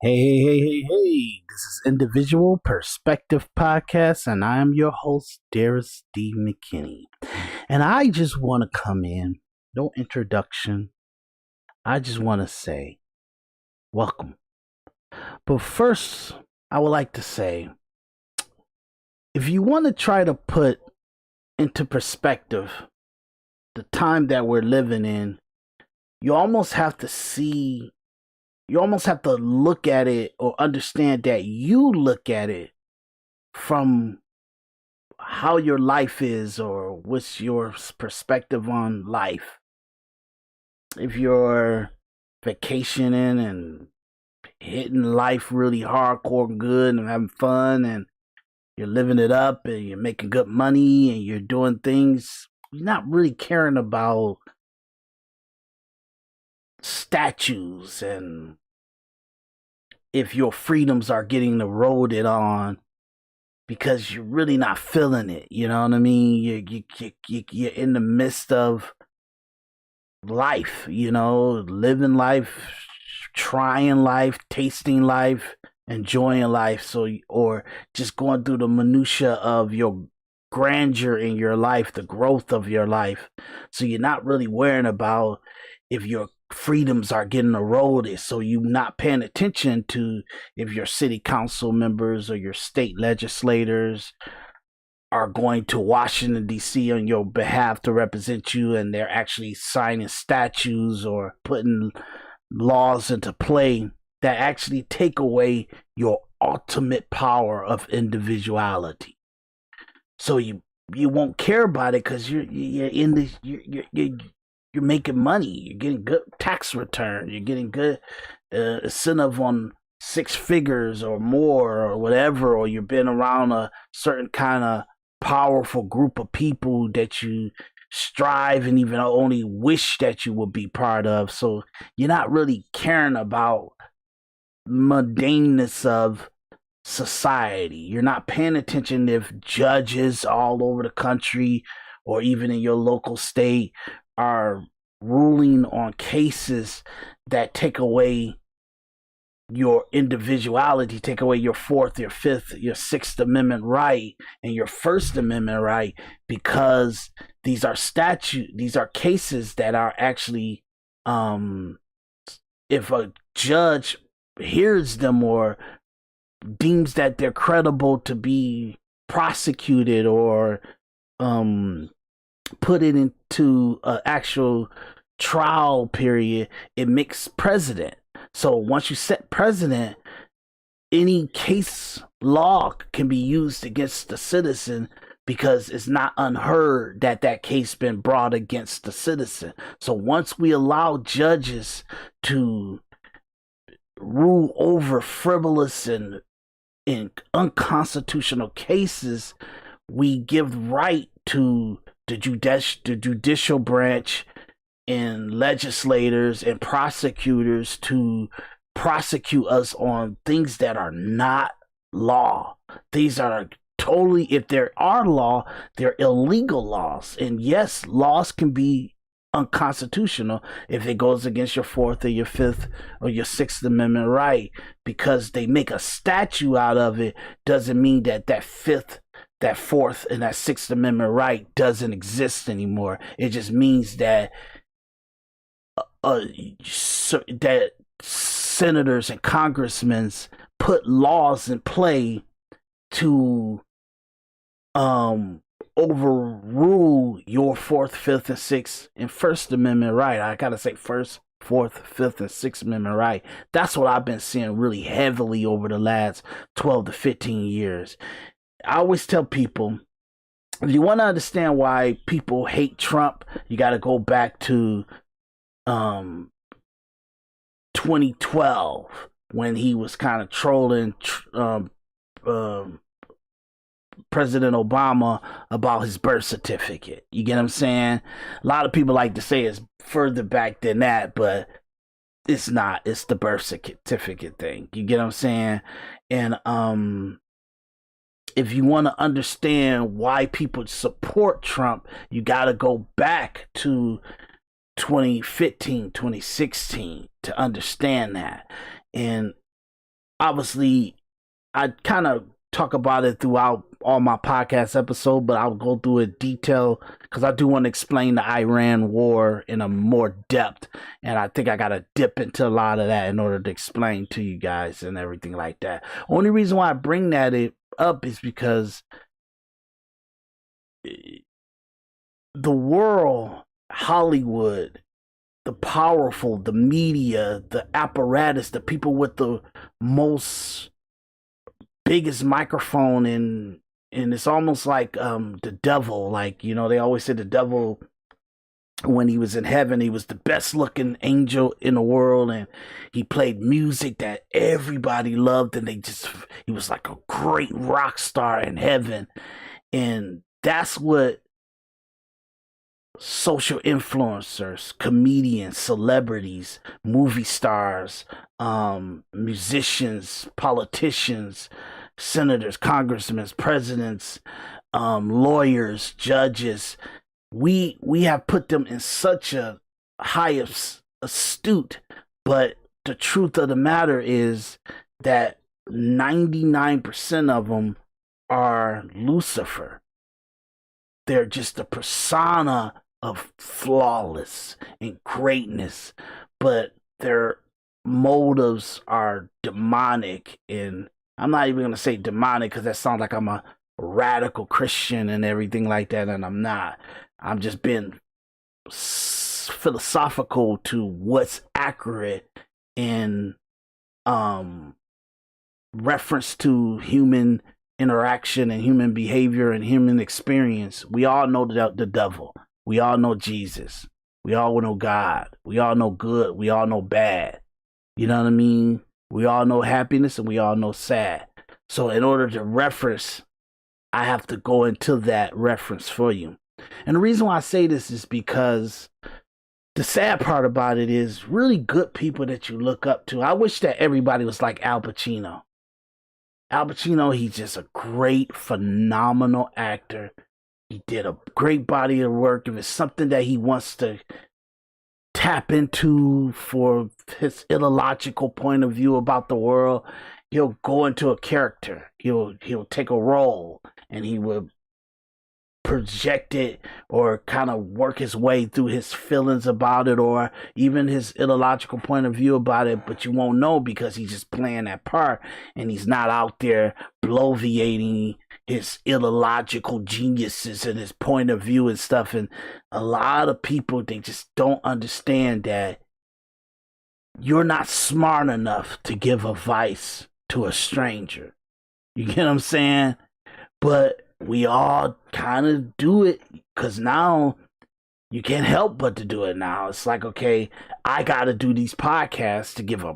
Hey. This is Individual Perspective Podcast, and I am your host, Daris D. McKinney. And I just want to come in, no introduction. I just want to say, welcome. But first, I would like to say, if you want to try to put into perspective the time that we're living in, you almost have to look at it or understand that you look at it from how your life is or what's your perspective on life. If you're vacationing and hitting life really hardcore and good and having fun and you're living it up and you're making good money and you're doing things, you're not really caring about statues and if your freedoms are getting eroded on because you're really not feeling it. You know what I mean? You're in the midst of life, living life, trying life, tasting life, enjoying life. So, or just going through the minutia of your grandeur in your life, the growth of your life. So you're not really worrying about if your freedoms are getting eroded. So you're not paying attention to if your city council members or your state legislators are going to Washington, D.C. on your behalf to represent you, and they're actually signing statutes or putting laws into play that actually take away your ultimate power of individuality. So you won't care about it because you're making money. You're getting good tax return. You're getting good incentive on six figures or more or whatever, or you've been around a certain kind of powerful group of people that you strive and even only wish that you would be part of. So you're not really caring about mundaneness of society. You're not paying attention if judges all over the country or even in your local state are ruling on cases that take away your individuality, take away your fourth, your fifth, your Sixth Amendment right and your First Amendment right, because these are cases that are actually if a judge hears them or deems that they're credible to be prosecuted or put it into an actual trial period, it makes precedent. So once you set precedent, any case law can be used against the citizen because it's not unheard that that case been brought against the citizen. So once we allow judges to rule over frivolous and in unconstitutional cases, we give right to the judicial branch and legislators and prosecutors to prosecute us on things that are not law. These are totally, if there are law, they're illegal laws. And yes, laws can be unconstitutional if it goes against your fourth or your fifth or your Sixth Amendment right, because they make a statute out of it doesn't mean that that fifth, that fourth, and that Sixth Amendment right doesn't exist anymore. It just means that that senators and congressmen put laws in play to overrule your fourth, fifth, and sixth and First Amendment right. I gotta say first, fourth, fifth, and sixth Amendment right. That's what I've been seeing really heavily over the last 12 to 15 years. I always tell people, if you want to understand why people hate Trump, you got to go back to 2012 when he was kind of trolling President Obama about his birth certificate. You get what I'm saying? A lot of people like to say it's further back than that, but it's not. It's the birth certificate thing. You get what I'm saying? And if you want to understand why people support Trump, you got to go back to 2015, 2016 to understand that. And obviously I kind of talk about it throughout all my podcast episode, but I'll go through it detail because I do want to explain the Iran war in a more depth, and I think I gotta dip into a lot of that in order to explain to you guys and everything like that. Only reason why I bring that up is because the world, Hollywood, the powerful, the media, the apparatus, the people with the most biggest microphone, and it's almost like the devil. Like, you know, they always say the devil, when he was in heaven, he was the best looking angel in the world, and he played music that everybody loved, and he was like a great rock star in heaven. And that's what social influencers, comedians, celebrities, movie stars, musicians, politicians, senators, congressmen, presidents, lawyers, judges, we have put them in such a high astute, but the truth of the matter is that 99% of them are Lucifer. They're just a persona of flawless and greatness, but their motives are demonic. And I'm not even going to say demonic because that sounds like I'm a radical Christian and everything like that, and I'm not. I'm just being philosophical to what's accurate in reference to human interaction and human behavior and human experience. We all know the devil. We all know Jesus. We all know God. We all know good. We all know bad. You know what I mean? We all know happiness and we all know sad. So in order to reference, I have to go into that reference for you. And the reason why I say this is because the sad part about it is really good people that you look up to. I wish that everybody was like Al Pacino. Al Pacino, he's just a great, phenomenal actor. He did a great body of work. If it's something that he wants to tap into for his illogical point of view about the world, he'll go into a character. He'll take a role and he will project it or kind of work his way through his feelings about it or even his illogical point of view about it, but you won't know because he's just playing that part and he's not out there bloviating his illogical geniuses and his point of view and stuff. And a lot of people, they just don't understand that you're not smart enough to give advice to a stranger. You get what I'm saying? But we all kind of do it because now you can't help but to do it now. It's like, okay, I got to do these podcasts to give a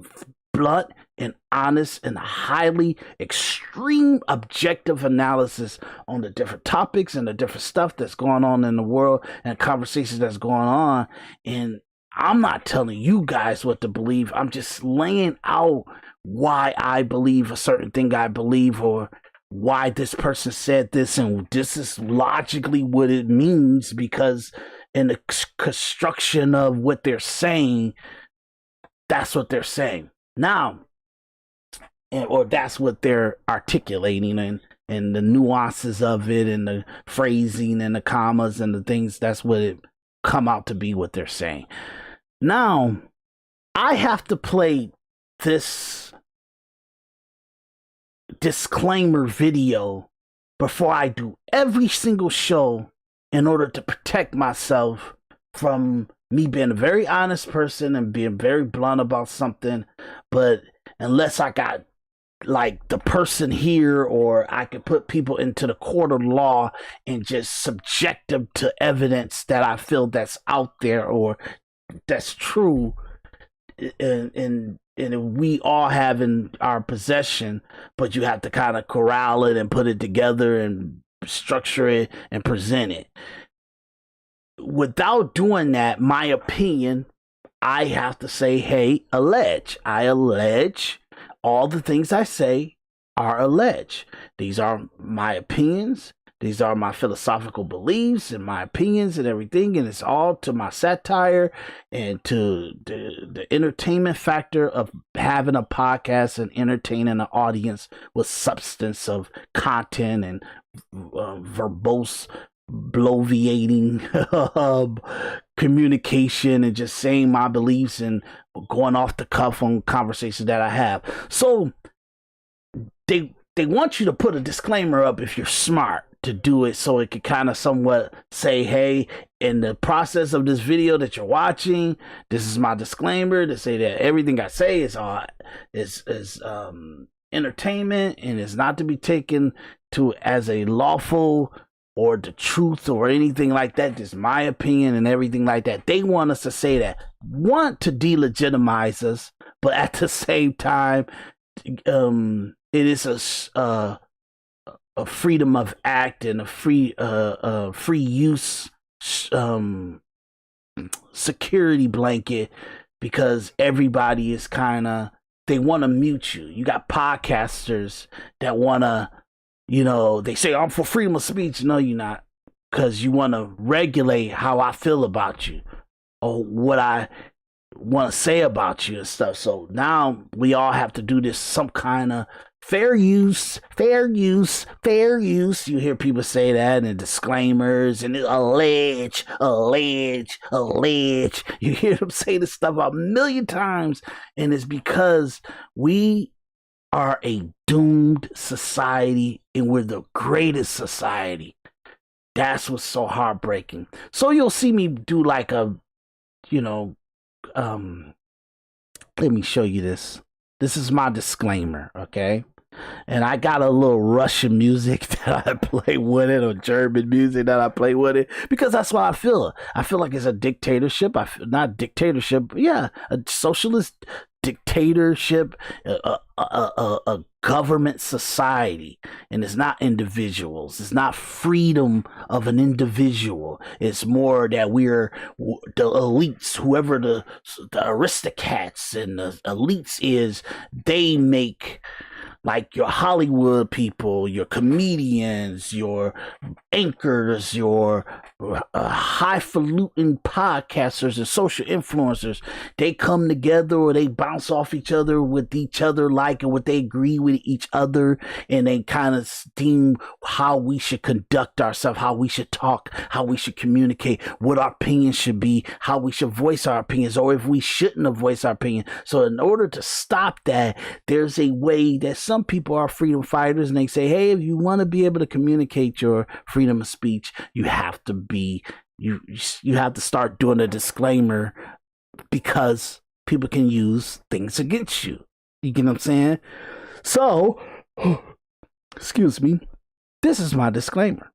blunt and honest and highly extreme objective analysis on the different topics and the different stuff that's going on in the world and conversations that's going on. And I'm not telling you guys what to believe. I'm just laying out why I believe a certain thing I believe, or why this person said this, and this is logically what it means, because in the construction of what they're saying, that's what they're saying now, or that's what they're articulating, and the nuances of it and the phrasing and the commas and the things, that's what it come out to be, what they're saying. Now I have to play this disclaimer video before I do every single show in order to protect myself from me being a very honest person and being very blunt about something. But unless I got like the person here, or I could put people into the court of law and just subject them to evidence that I feel that's out there or that's true, and we all have in our possession, but you have to kind of corral it and put it together and structure it and present it. Without doing that, my opinion, I have to say, hey, allege. I allege all the things I say are alleged. These are my opinions. These are my philosophical beliefs and my opinions and everything, and it's all to my satire and to the entertainment factor of having a podcast and entertaining an audience with substance of content and verbose bloviating communication and just saying my beliefs and going off the cuff on conversations that I have. So they want you to put a disclaimer up if you're smart to do it, so it could kind of somewhat say, hey, in the process of this video that you're watching, this is my disclaimer to say that everything I say is entertainment and is not to be taken to as a lawful or the truth or anything like that. Just my opinion and everything like that. They want us to say that, want to delegitimize us, but at the same time, it is a freedom of act and a free use security blanket, because everybody is kind of, they want to mute you. You got podcasters that want to, they say, I'm for freedom of speech. No, you're not, because you want to regulate how I feel about you or what I want to say about you and stuff. So now we all have to do this, some kind of fair use. You hear people say that and disclaimers and allege. You hear them say this stuff a million times, and it's because we are a doomed society and we're the greatest society. That's what's so heartbreaking. So you'll see me do like a, let me show you this. This is my disclaimer, okay? And I got a little Russian music that I play with it, or German music that I play with it, because that's what I feel. I feel like it's a dictatorship. Not dictatorship, yeah, a socialist dictatorship, a government society. And it's not individuals. It's not freedom of an individual. It's more that we're the elites, whoever the aristocrats and the elites is, they make, like your Hollywood people, your comedians, your anchors, your highfalutin podcasters and social influencers. They come together, or they bounce off each other with each other, like, and what they agree with each other, and they kind of steam how we should conduct ourselves, how we should talk, how we should communicate, what our opinions should be, how we should voice our opinions, or if we shouldn't have voiced our opinion. So in order to stop that, there's a way that some people are freedom fighters, and they say, hey, if you want to be able to communicate your freedom of speech, you have to be, you have to start doing a disclaimer, because people can use things against you. You get what I'm saying? So, excuse me, this is my disclaimer.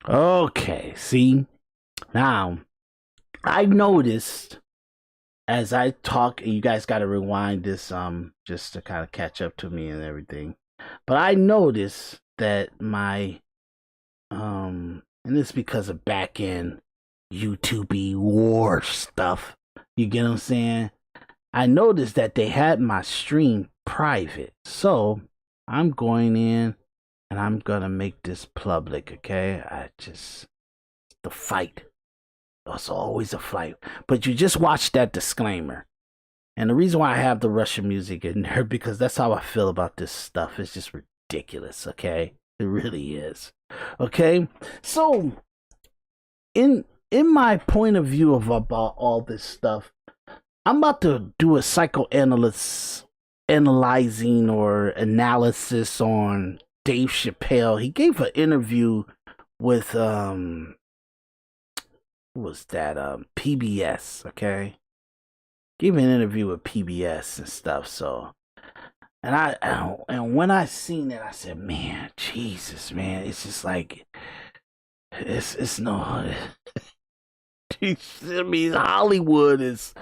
Okay, see, now I noticed as I talk, and you guys got to rewind this just to kind of catch up to me and everything, but I noticed that my and it's because of back end YouTube war stuff, you get what I'm saying? I noticed that they had my stream private, so I'm going in and I'm gonna make this public, okay? The fight. It's always a fight. But you just watch that disclaimer. And the reason why I have the Russian music in there, because that's how I feel about this stuff. It's just ridiculous. ridiculous, okay? It really is. Okay? So in my point of view of about all this stuff, I'm about to do a analyzing or analysis on Dave Chappelle. He gave an interview with what was that? PBS, okay? Gave an interview with PBS and stuff, so and when I seen it, I said, man, Jesus, man, it's just like it's no I mean, Hollywood is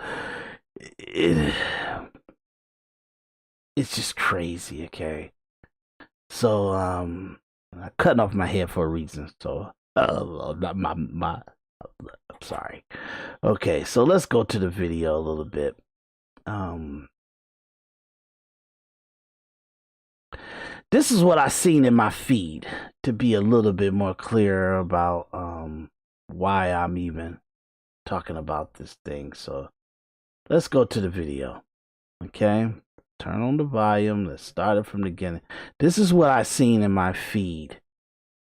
it's just crazy, okay? So I'm cutting off my hair for a reason. So not my I'm sorry. Okay, so let's go to the video a little bit. This is what I seen in my feed to be a little bit more clear about why I'm even talking about this thing. So let's go to the video. Okay, turn on the volume. Let's start it from the beginning. This is what I seen in my feed,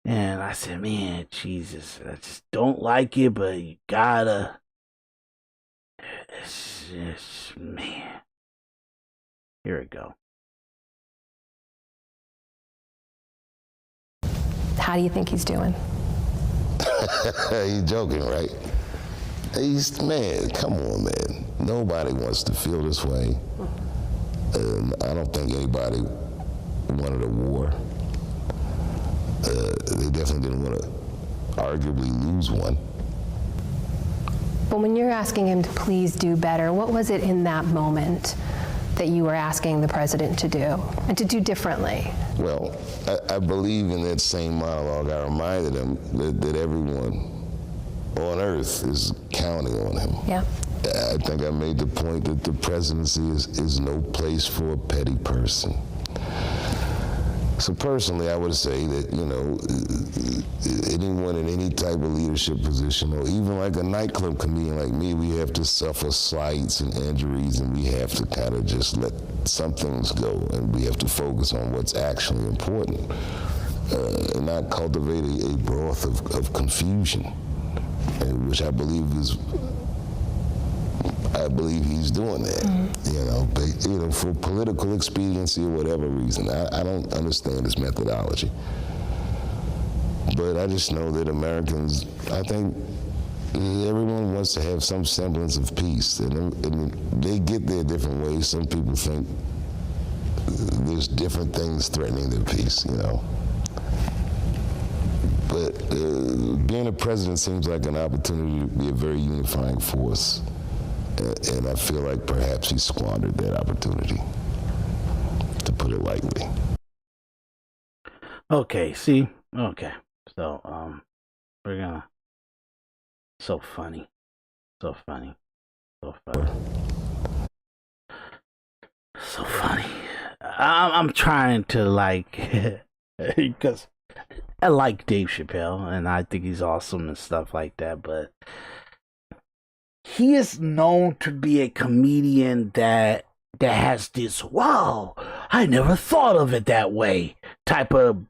and I said, man, Jesus, I just don't like it, but you gotta. It's just, man. Here we go. How do you think he's doing? He's joking, right? Man, come on, man. Nobody wants to feel this way. I don't think anybody wanted a war. They definitely didn't want to arguably lose one. But when you're asking him to please do better, what was it in that moment that you were asking the president to do and to do differently? Well, I believe in that same monologue. I reminded him that everyone on earth is counting on him. Yeah. I think I made the point that the presidency is no place for a petty person. So personally, I would say that, you know, anyone in any type of leadership position, or even like a nightclub comedian like me, we have to suffer slights and injuries, and we have to kind of just let some things go, and we have to focus on what's actually important, and not cultivate a broth of confusion, which I believe he's doing that, you know, but, you know, for political expediency or whatever reason. I don't understand his methodology. But I just know that Americans, I think everyone wants to have some semblance of peace, and they get there different ways. Some people think there's different things threatening their peace, you know. But being a president seems like an opportunity to be a very unifying force. And I feel like perhaps he squandered that opportunity, to put it lightly. Okay, see? Okay. So, we're gonna... So funny. So funny. So funny. So funny. I'm trying to, like... because I like Dave Chappelle, and I think he's awesome and stuff like that, but... he is known to be a comedian that has this, wow, I never thought of it that way type of,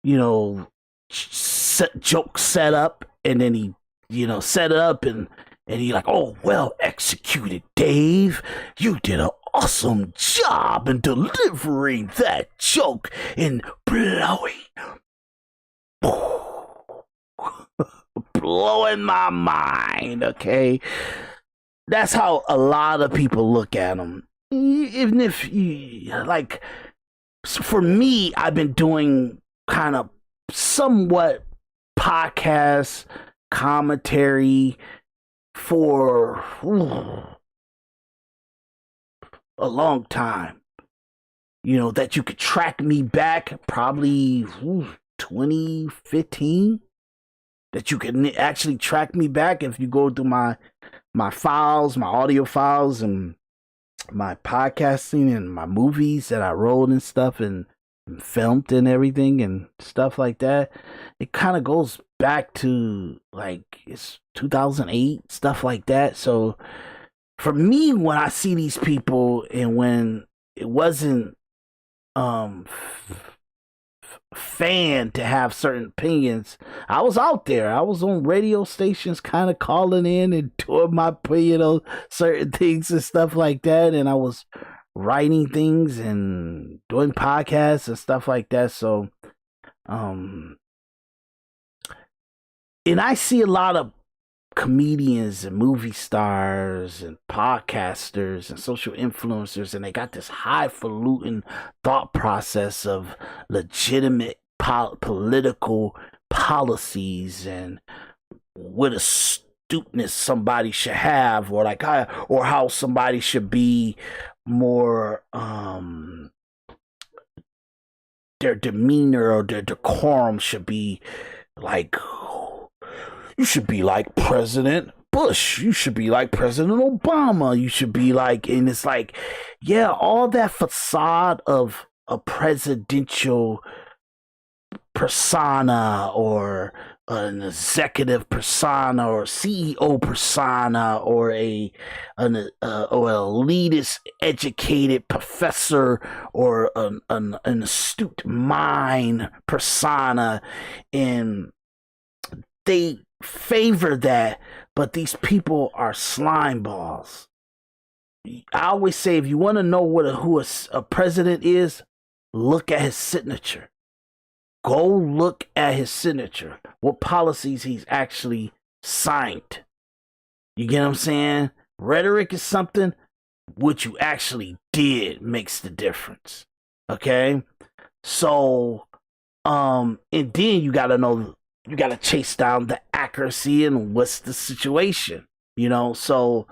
you know, joke set up, and then he, you know, set it up and he like, oh, well executed, Dave. You did an awesome job in delivering that joke and blowing my mind, okay? That's how a lot of people look at him. Even if you, like, for me, I've been doing kind of somewhat podcast commentary for a long time. You know, that you could track me back probably 2015. That you can actually track me back if you go through my files, my audio files, and my podcasting and my movies that I wrote and stuff and filmed and everything and stuff like that. It kind of goes back to like it's 2008, stuff like that. So for me, when I see these people and when it wasn't fan to have certain opinions. I was out there. I was on radio stations kind of calling in and doing my opinion on certain things and stuff like that. And I was writing things and doing podcasts and stuff like that. So, and I see a lot of comedians and movie stars and podcasters and social influencers, and they got this highfalutin thought process of legitimate political policies and what astuteness somebody should have, or like or how somebody should be more their demeanor or their decorum should be like, you should be like President Bush. You should be like President Obama. You should be like, and it's like, yeah, all that facade of a presidential persona or an executive persona or CEO persona or an elitist educated professor or an astute mind persona, and they favor that, but these people are slime balls. I always say, if you want to know who a president is, look at his signature. Go look at his signature. What policies he's actually signed. You get what I'm saying? Rhetoric is something. What you actually did makes the difference. Okay? So, and then you gotta know, you got to chase down the accuracy and what's the situation, you know? So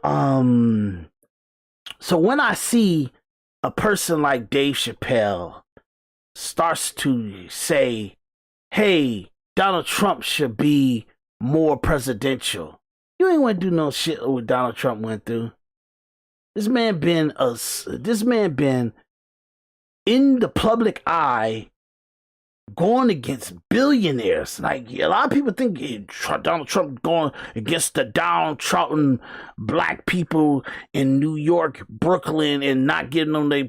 when I see a person like Dave Chappelle starts to say, hey, Donald Trump should be more presidential, you ain't want to do no shit what Donald Trump went through. This man been in the public eye going against billionaires. Like, a lot of people think Donald Trump going against the downtrodden black people in New York, Brooklyn, and not giving them they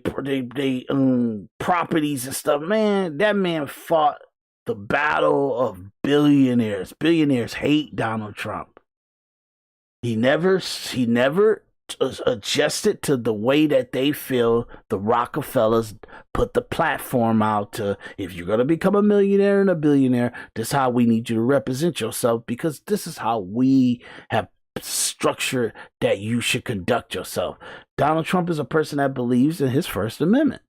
properties and stuff. Man, that man fought the battle of billionaires. Billionaires hate Donald Trump. He never adjusted to the way that they feel. The Rockefellers put the platform out to, if you're going to become a millionaire and a billionaire, this is how we need you to represent yourself, because this is how we have structured that you should conduct yourself. Donald Trump is a person that believes in his First Amendment.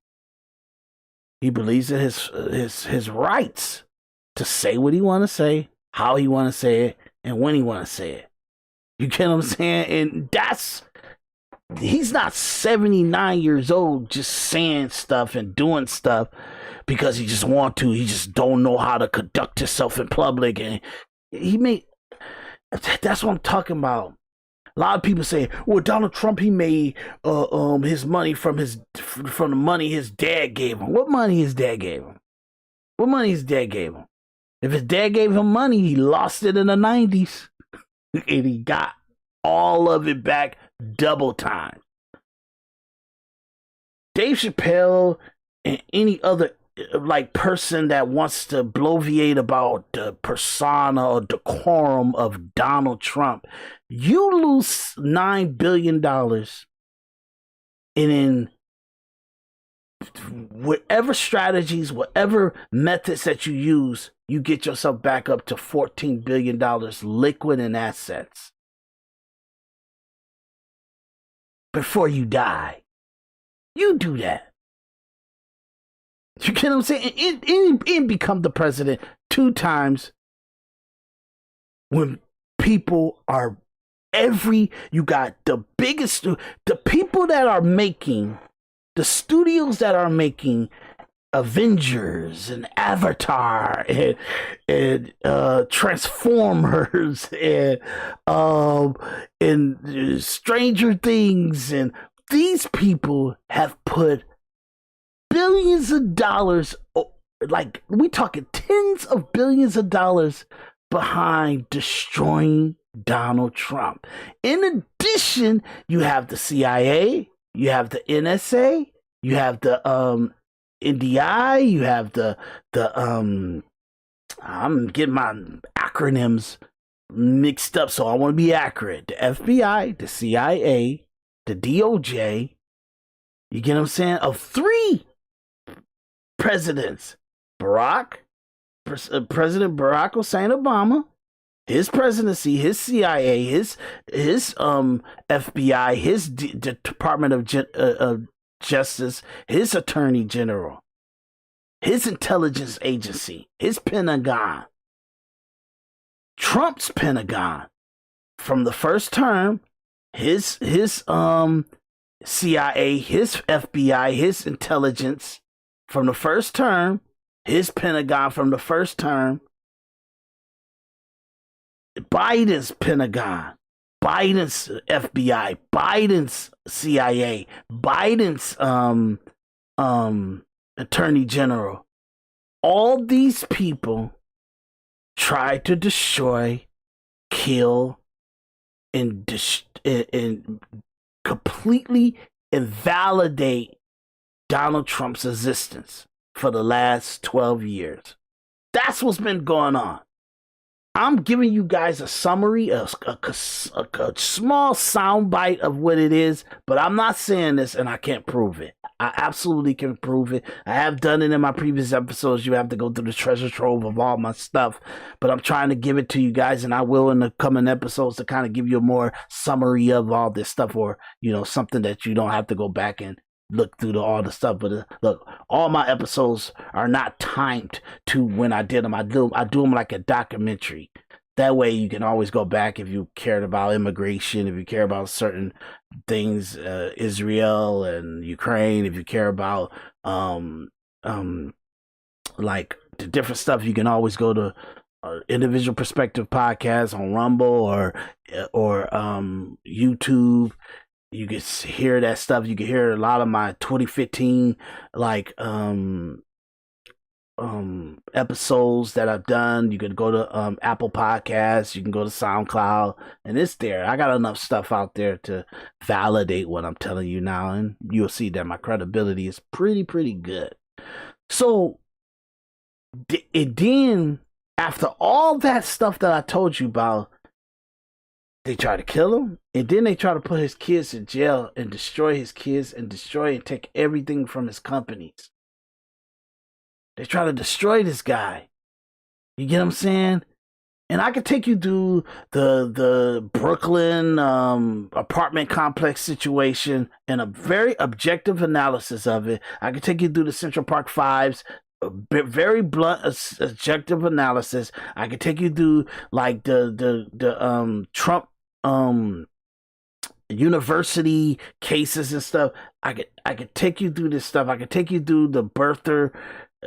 He believes in his rights to say what he want to say, how he want to say it, and when he want to say it. You get what I'm saying? And he's not 79 years old just saying stuff and doing stuff because he just want to. He just don't know how to conduct himself in public. And that's what I'm talking about. A lot of people say, well, Donald Trump, he made his money from the money his dad gave him. What money his dad gave him? What money his dad gave him? If his dad gave him money, he lost it in the 90s. And he got all of it back double time. Dave Chappelle and any other person that wants to bloviate about the persona or decorum of Donald Trump, you lose $9 billion, and in whatever strategies, whatever methods that you use, you get yourself back up to $14 billion liquid in assets before you die. You do that. You get what I'm saying? And become the president 2 times when people are you got the biggest, the people that are making, the studios that are making Avengers and Avatar and Transformers and Stranger Things, and these people have put billions of dollars, like we talking tens of billions of dollars, behind destroying Donald Trump. In addition, you have the CIA, you have the NSA, you have the NDI, you have the I'm getting my acronyms mixed up, so I want to be accurate. The FBI, the CIA, the DOJ, you get what I'm saying? Of 3 presidents. President Barack Hussein Obama, his presidency, his CIA, his FBI, his Department of Justice, his Attorney General, his intelligence agency, his Pentagon, Trump's Pentagon from the first term, his CIA, his FBI, his intelligence from the first term, his Pentagon from the first term, Biden's Pentagon, Biden's FBI, Biden's CIA, Biden's Attorney General. All these people try to destroy, kill, and completely invalidate Donald Trump's existence for the last 12 years. That's what's been going on. I'm giving you guys a summary, a small soundbite of what it is, but I'm not saying this and I can't prove it. I absolutely can prove it. I have done it in my previous episodes. You have to go through the treasure trove of all my stuff, but I'm trying to give it to you guys, and I will in the coming episodes to kind of give you a more summary of all this stuff, or, you know, something that you don't have to go back and look through all the stuff. But look, all my episodes are not timed to when I did them. I do them like a documentary. That way you can always go back if you cared about immigration, if you care about certain things, Israel and Ukraine, if you care about like the different stuff, you can always go to Individual Perspective Podcast on Rumble or YouTube. You can hear that stuff. You can hear a lot of my 2015 like episodes that I've done. You can go to Apple Podcasts, you can go to SoundCloud, and it's there. I got enough stuff out there to validate what I'm telling you now, and you'll see that my credibility is pretty good. So then after all that stuff that I told you about, they try to kill him, and then they try to put his kids in jail and destroy his kids and destroy and take everything from his companies. They try to destroy this guy. You get what I'm saying? And I could take you through the Brooklyn apartment complex situation and a very objective analysis of it. I could take you through the Central Park Fives, a very blunt objective analysis. I could take you through like the Trump university cases and stuff. I could take you through this stuff. I could take you through the birther,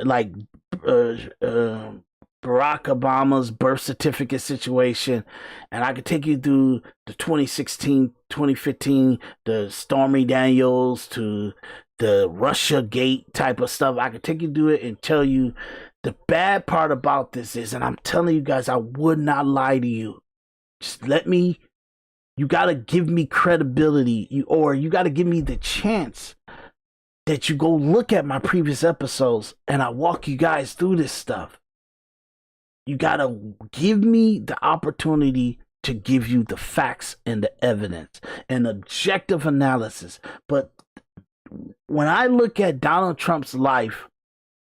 like Barack Obama's birth certificate situation, and I could take you through the 2016, 2015, the Stormy Daniels to the Russia Gate type of stuff. I could take you through it and tell you the bad part about this is, and I'm telling you guys, I would not lie to you. Just you got to give me credibility, or you got to give me the chance that you go look at my previous episodes and I walk you guys through this stuff. You got to give me the opportunity to give you the facts and the evidence and objective analysis. But when I look at Donald Trump's life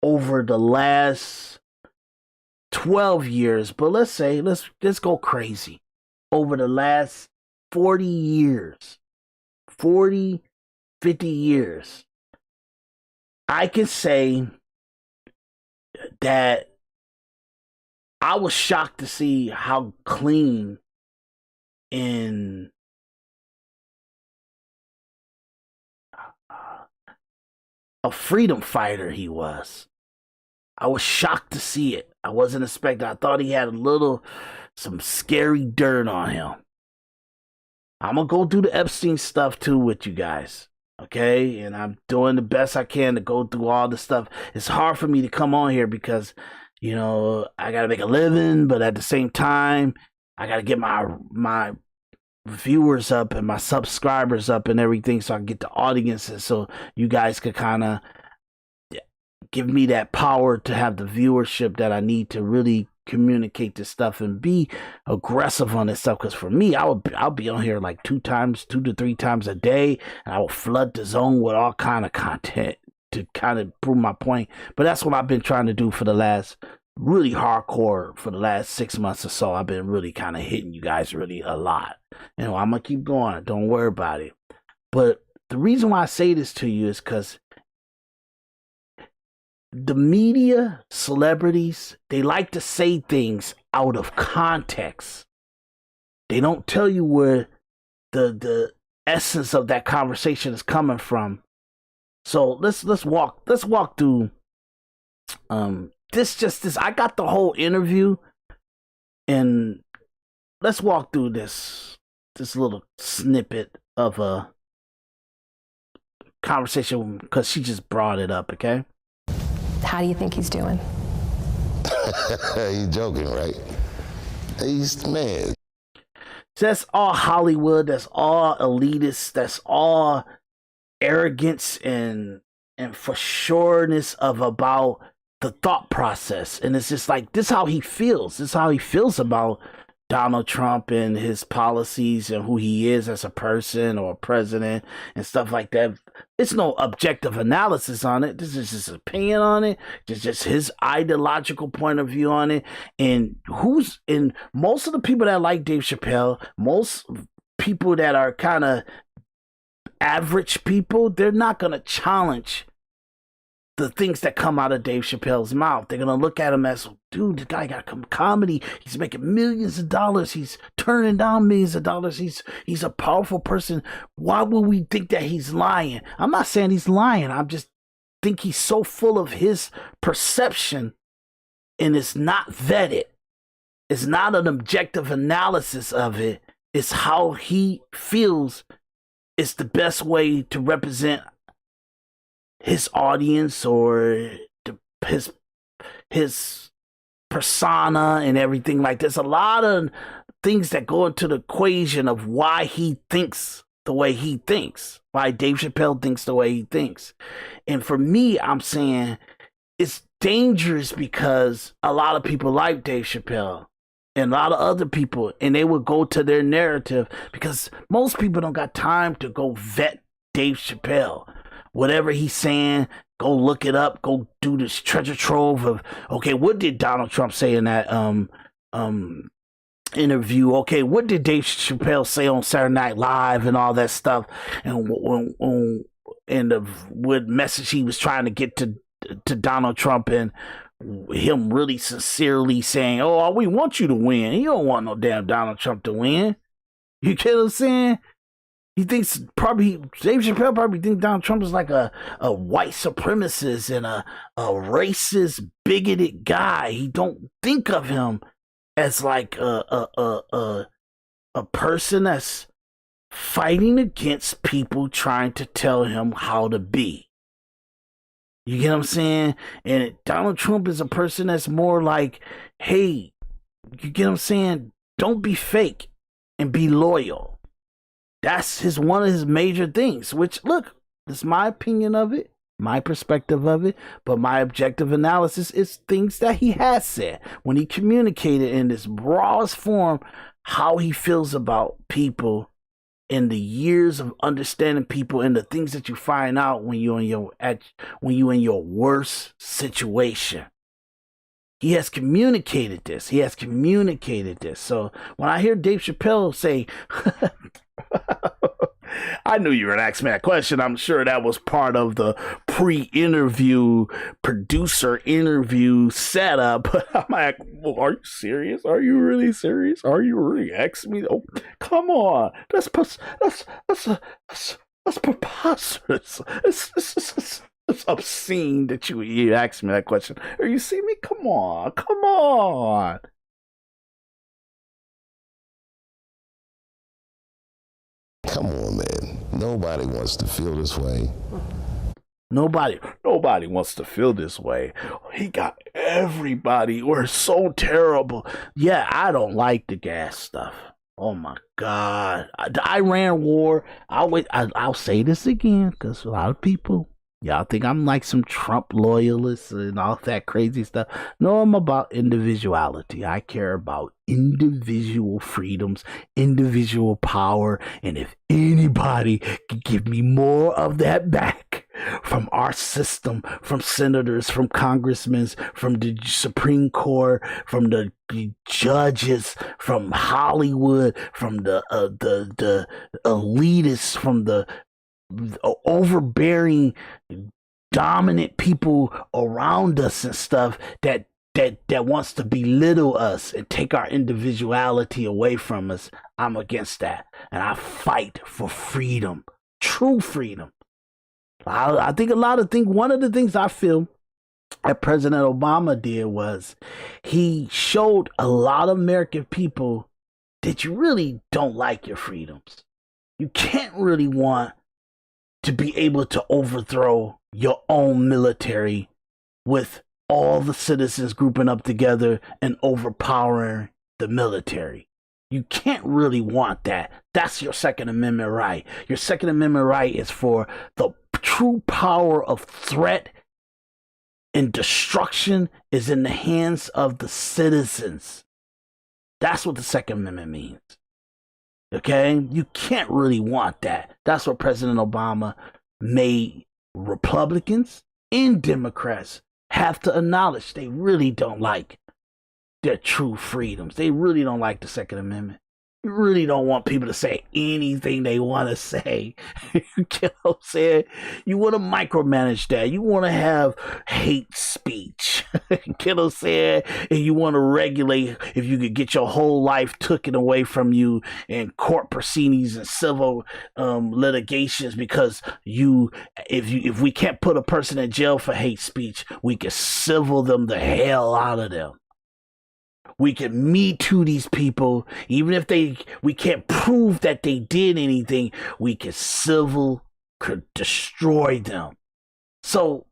over the last 12 years, but let's go crazy, over the last 40 years, 40, 50 years, I can say that I was shocked to see how clean and a freedom fighter he was. I was shocked to see it. I wasn't expecting. I thought he had some scary dirt on him. I'm going to go through the Epstein stuff too with you guys. Okay, and I'm doing the best I can to go through all the stuff. It's hard for me to come on here because, you know, I got to make a living, but at the same time, I got to get my viewers up and my subscribers up and everything so I can get the audiences so you guys could kind of give me that power to have the viewership that I need to really communicate this stuff and be aggressive on this stuff. Because for me, I'll be on here like 2 to 3 times a day, and I will flood the zone with all kind of content to kind of prove my point. But that's what I've been trying to do for the last really hardcore for the last 6 months or so. I've been really kind of hitting you guys really a lot. I'm gonna keep going. Don't worry about it. But the reason why I say this to you is because the media, celebrities, they like to say things out of context. They don't tell you where the essence of that conversation is coming from. So let's walk through this. I got the whole interview, and let's walk through this little snippet of a conversation because she just brought it up. Okay. How do you think he's doing? He's joking, right? He's mad. That's all Hollywood. That's all elitist. That's all arrogance and for sureness of about the thought process. And it's just like, this is how he feels. This is how he feels about Donald Trump and his policies and who he is as a person or a president and stuff like that. It's no objective analysis on it. This is just his opinion on it. Just his ideological point of view on it. And most of the people that like Dave Chappelle, most people that are kind of average people, they're not going to challenge the things that come out of Dave Chappelle's mouth. They're going to look at him as, dude, the guy got comedy. He's making millions of dollars. He's turning down millions of dollars. He's a powerful person. Why would we think that he's lying? I'm not saying he's lying. I just think he's so full of his perception, and it's not vetted. It's not an objective analysis of it. It's how he feels it's the best way to represent his audience or his persona and everything. Like, there's a lot of things that go into the equation of why he thinks the way he thinks, why Dave Chappelle thinks the way he thinks. And for me, I'm saying it's dangerous because a lot of people like Dave Chappelle and a lot of other people, and they would go to their narrative because most people don't got time to go vet Dave Chappelle. Whatever he's saying, go look it up. Go do this treasure trove of, okay, what did Donald Trump say in that interview? Okay, what did Dave Chappelle say on Saturday Night Live and all that stuff? And what message he was trying to get to Donald Trump, and him really sincerely saying, oh, we want you to win. You don't want no damn Donald Trump to win. You get what I'm saying? He thinks Dave Chappelle probably thinks Donald Trump is like a white supremacist and a racist, bigoted guy. He don't think of him as like a person that's fighting against people trying to tell him how to be. You get what I'm saying? And Donald Trump is a person that's more like, hey, you get what I'm saying? Don't be fake and be loyal. That's one of his major things, which, look, this is my opinion of it, my perspective of it, but my objective analysis is things that he has said when he communicated in this rawest form how he feels about people and the years of understanding people and the things that you find out when you're in your worst situation. He has communicated this. So when I hear Dave Chappelle say, I knew you were going to ask me that question. I'm sure that was part of the pre-interview, producer interview setup. But I'm like, well, are you serious? Are you really serious? Are you really asking me? Oh, come on. That's preposterous. It's obscene that you asked me that question. Are you see me? Come on. Come on, man. Nobody wants to feel this way. Nobody wants to feel this way. He got everybody. We're so terrible. Yeah, I don't like the gas stuff. Oh my God. The Iran war, I'll say this again because a lot of people Y'all think I'm like some Trump loyalist and all that crazy stuff. No, I'm about individuality. I care about individual freedoms, individual power, and if anybody can give me more of that back from our system, from senators, from congressmen, from the Supreme Court, from the judges, from Hollywood, from the elitists, from the overbearing dominant people around us and stuff that wants to belittle us and take our individuality away from us, I'm against that. And I fight for freedom, true freedom. I think one of the things I feel that President Obama did was he showed a lot of American people that you really don't like your freedoms. You can't really want to be able to overthrow your own military with all the citizens grouping up together and overpowering the military. You can't really want that. That's your Second Amendment right. Your Second Amendment right is for the true power of threat and destruction is in the hands of the citizens. That's what the Second Amendment means. Okay? You can't really want that. That's what President Obama made Republicans and Democrats have to acknowledge. They really don't like their true freedoms. They really don't like the Second Amendment. You really don't want people to say anything they want to say. You know what I'm saying? You want to micromanage that. You want to have hate speech. You know what I'm saying? And you want to regulate if you could get your whole life taken away from you in court proceedings and civil litigations because if we can't put a person in jail for hate speech, we can civil them the hell out of them. We can Me Too these people, even if we can't prove that they did anything, we can could destroy them. So,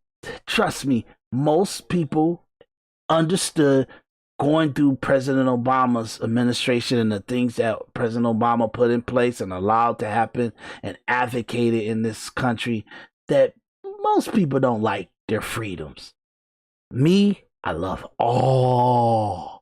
trust me, most people understood going through President Obama's administration and the things that President Obama put in place and allowed to happen and advocated in this country that most people don't like their freedoms. Me, I love all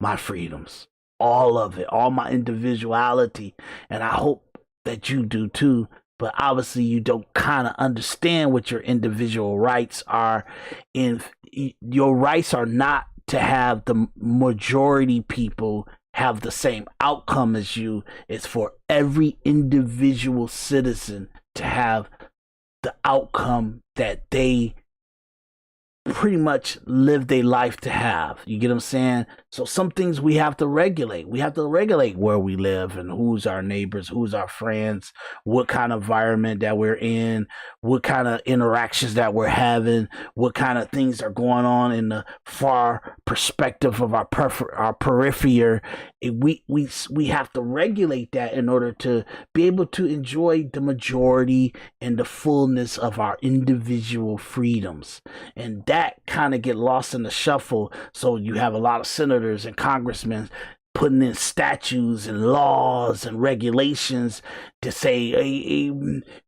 my freedoms, all of it, all my individuality, and I hope that you do too. But obviously you don't kind of understand what your individual rights are. And your rights are not to have the majority people have the same outcome as you. It's for every individual citizen to have the outcome that they pretty much live their life to have. You get what I'm saying? So some things we have to regulate. We have to regulate where we live and who's our neighbors, who's our friends, what kind of environment that we're in, what kind of interactions that we're having, what kind of things are going on in the far perspective of our periphery. We have to regulate that in order to be able to enjoy the majority and the fullness of our individual freedoms. And that kind of get lost in the shuffle. So you have a lot of senators and congressmen putting in statutes and laws and regulations to say,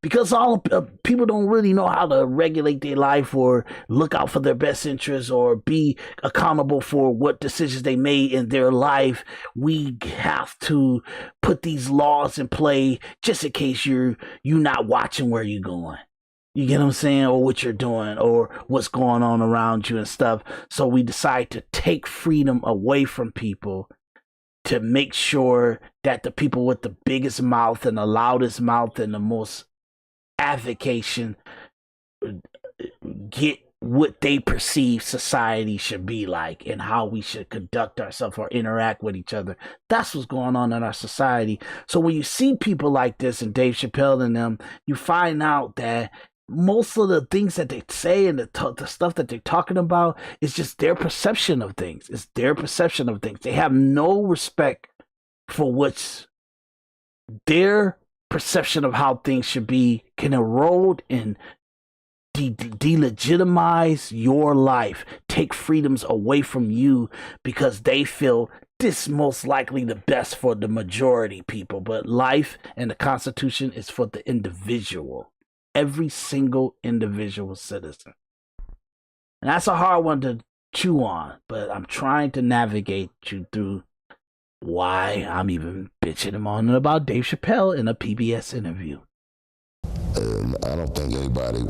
because all people don't really know how to regulate their life or look out for their best interests or be accountable for what decisions they made in their life. We have to put these laws in play just in case you're not watching where you're going. You get what I'm saying? Or what you're doing or what's going on around you and stuff. So we decide to take freedom away from people to make sure that the people with the biggest mouth and the loudest mouth and the most advocation get what they perceive society should be like and how we should conduct ourselves or interact with each other. That's what's going on in our society. So when you see people like this and Dave Chappelle and them, you find out that most of the things that they say and the stuff that they're talking about is just their perception of things. It's their perception of things. They have no respect for what's their perception of how things should be can erode and delegitimize your life, take freedoms away from you because they feel this most likely the best for the majority people. But life and the Constitution is for the individual. every single individual citizen. And that's a hard one to chew on, but I'm trying to navigate you through why I'm even bitching him on about Dave Chappelle in a PBS interview. I don't think anybody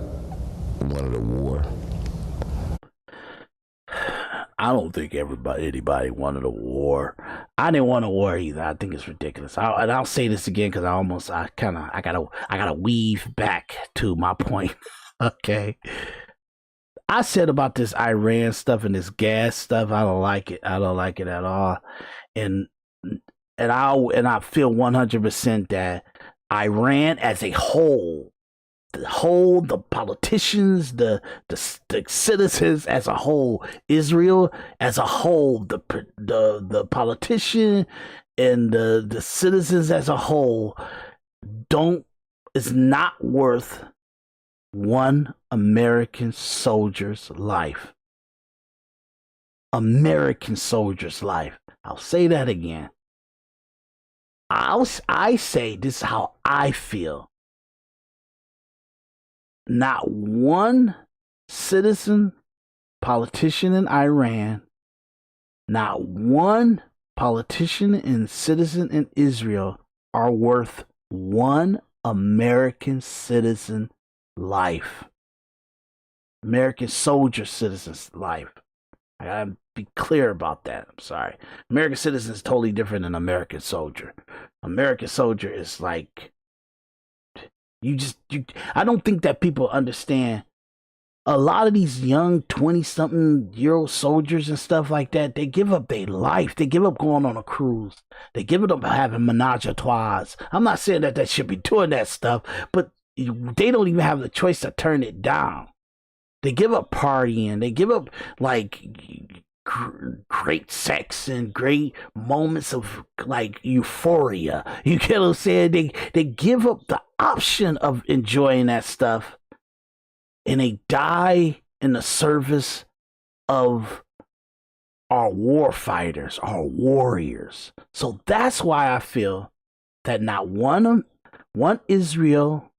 wanted a war. I don't think anybody wanted a war. I didn't want a war either. I think it's ridiculous. I'll say this again because I gotta weave back to my point. Okay. I said about this Iran stuff and this gas stuff, I don't like it. I don't like it at all. And I feel 100% that Iran as a whole, the politicians, the citizens as a whole, Israel as a whole, the politician and the citizens as a whole is not worth one American soldier's life. American soldier's life. I'll say that again. I say this is how I feel. Not one citizen, politician in Iran, not one politician and citizen in Israel are worth one American citizen life. American soldier citizen's life. I gotta be clear about that. I'm sorry. American citizen is totally different than American soldier. American soldier is like, I don't think that people understand. A lot of these young 20-something-year-old soldiers and stuff like that, they give up their life. They give up going on a cruise. They give up having menage a trois. I'm not saying that they should be doing that stuff, but they don't even have the choice to turn it down. They give up partying. They give up, like, great sex and great moments of, like, euphoria. You get what I'm saying? They give up the option of enjoying that stuff, and they die in the service of our war fighters, our warriors. So that's why I feel that not one Israel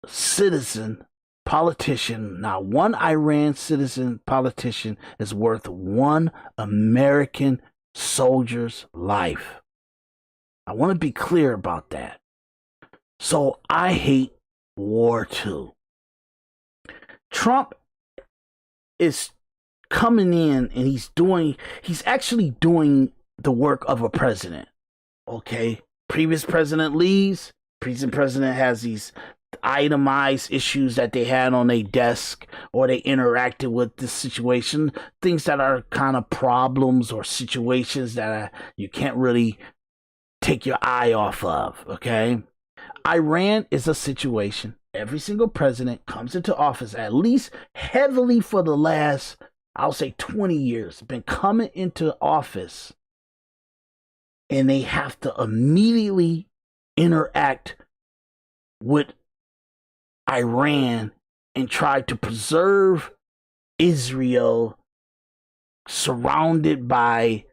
citizen politician, not one Iran citizen politician is worth one American soldier's life. I want to be clear about that. So I hate war too. Trump is coming in and he's actually doing the work of a president. Okay? Previous president leaves. Present president has these itemized issues that they had on their desk, or they interacted with this situation, things that are kind of problems or situations that you can't really take your eye off of. Okay? Iran is a situation. Every single president comes into office, at least heavily for the last, I'll say 20 years, been coming into office, and they have to immediately interact with Iran and try to preserve Israel surrounded by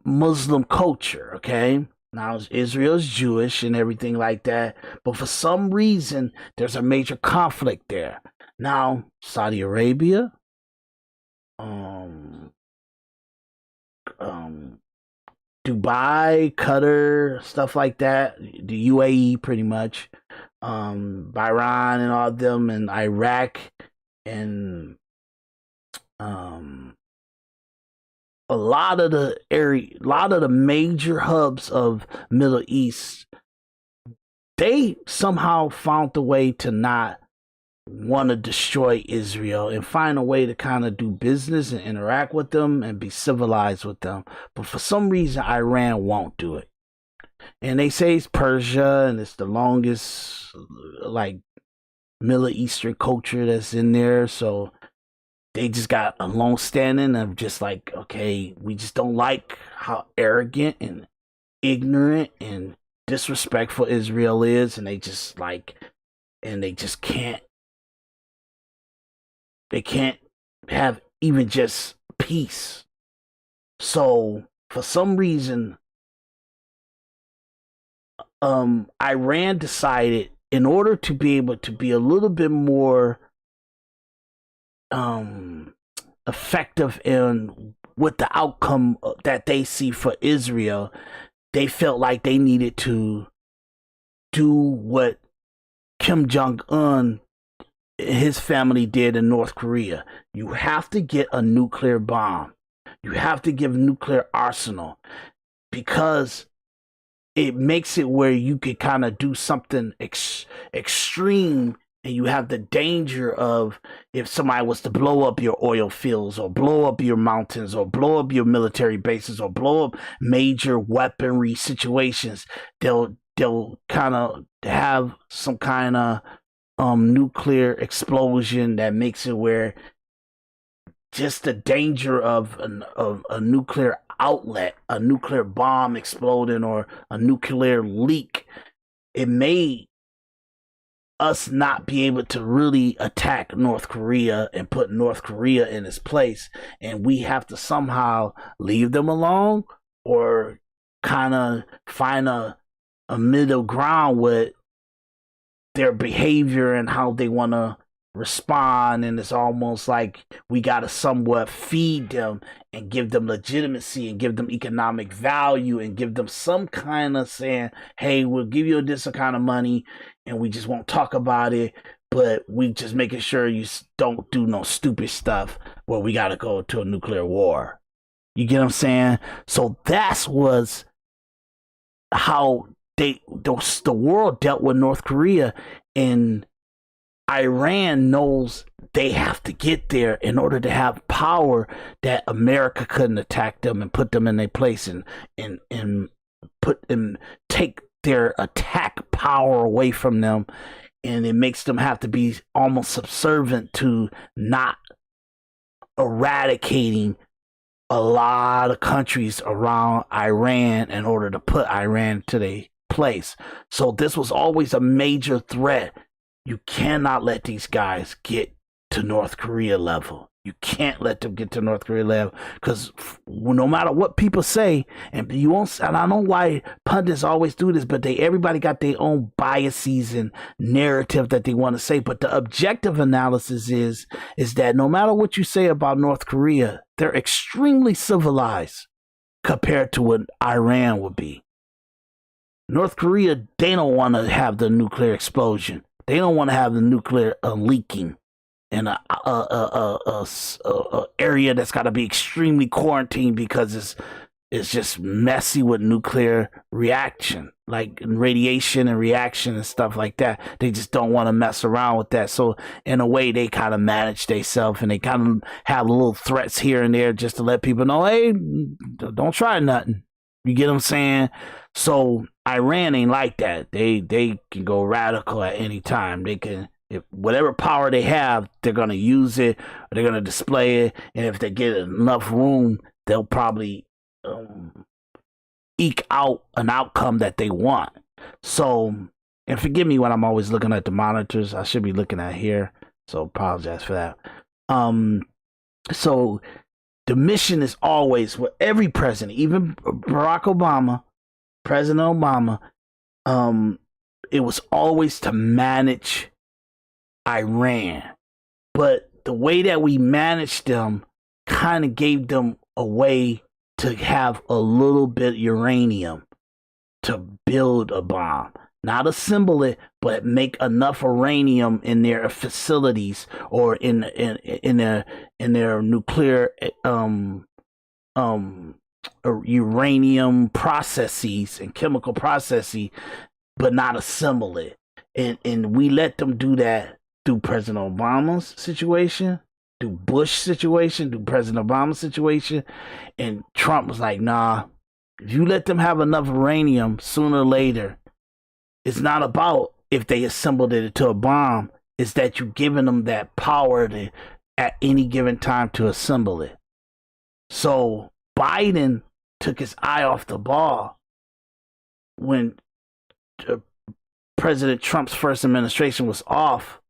Muslim culture, okay? Now, Israel's Jewish and everything like that, but for some reason, there's a major conflict there. Now, Saudi Arabia, Dubai, Qatar, stuff like that, the UAE pretty much, Bahrain and all of them, and Iraq, and a lot of the major hubs of Middle East, they somehow found a way to not want to destroy Israel and find a way to kind of do business and interact with them and be civilized with them. But for some reason, Iran won't do it. And they say it's Persia and it's the longest, like, Middle Eastern culture that's in there. So they just got a long standing of just like, okay, we just don't like how arrogant and ignorant and disrespectful Israel is. And they just can't have even just peace. So for some reason, Iran decided in order to be able to be a little bit more effective in what the outcome that they see for Israel, they felt like they needed to do what Kim Jong-un, his family did in North Korea. You have to get a nuclear bomb. You have to give nuclear arsenal, because it makes it where you could kind of do something extreme, and you have the danger of, if somebody was to blow up your oil fields or blow up your mountains or blow up your military bases or blow up major weaponry situations, they'll kind of have some kind of nuclear explosion that makes it where just the danger of a nuclear outlet, a nuclear bomb exploding, or a nuclear leak, it made us not be able to really attack North Korea and put North Korea in its place. And we have to somehow leave them alone, or kind of find a middle ground with their behavior and how they want to respond. And it's almost like we got to somewhat feed them and give them legitimacy and give them economic value and give them some kind of saying, hey, we'll give you this kind of money and we just won't talk about it, but we just making sure you don't do no stupid stuff where we got to go to a nuclear war. You get what I'm saying? So that was how the world dealt with North Korea, and Iran knows they have to get there in order to have power that America couldn't attack them and put them in their place and put them, take their attack power away from them. And it makes them have to be almost subservient to not eradicating a lot of countries around Iran in order to put Iran to their place. So this was always a major threat. You cannot let these guys get to North Korea level. You can't let them get to North Korea level, because no matter what people say, and you won't. And I don't know why pundits always do this, but everybody got their own biases and narrative that they want to say. But the objective analysis is that no matter what you say about North Korea, they're extremely civilized compared to what Iran would be. North Korea, they don't want to have the nuclear explosion. They don't want to have the nuclear leaking in a area that's got to be extremely quarantined, because it's just messy with nuclear reaction, like radiation and reaction and stuff like that. They just don't want to mess around with that. So in a way, they kind of manage themselves, and they kind of have little threats here and there just to let people know, hey, don't try nothing. You get what I'm saying? So Iran ain't like that. They can go radical at any time. They can, if whatever power they have, they're gonna use it, or they're gonna display it, and if they get enough room, they'll probably eke out an outcome that they want. So, and forgive me when I'm always looking at the monitors. I should be looking at here, so apologize for that. So the mission is always with every president, even Barack Obama, President Obama, it was always to manage Iran. But the way that we managed them kind of gave them a way to have a little bit uranium to build a bomb. Not assemble it, but make enough uranium in their facilities or in their nuclear uranium processes and chemical processes, but not assemble it. And we let them do that through President Obama's situation, through Bush situation, through President Obama's situation. And Trump was like, nah, if you let them have enough uranium, sooner or later, it's not about if they assembled it into a bomb. It's that you're giving them that power to, at any given time, to assemble it. So Biden took his eye off the ball when President Trump's first administration was off.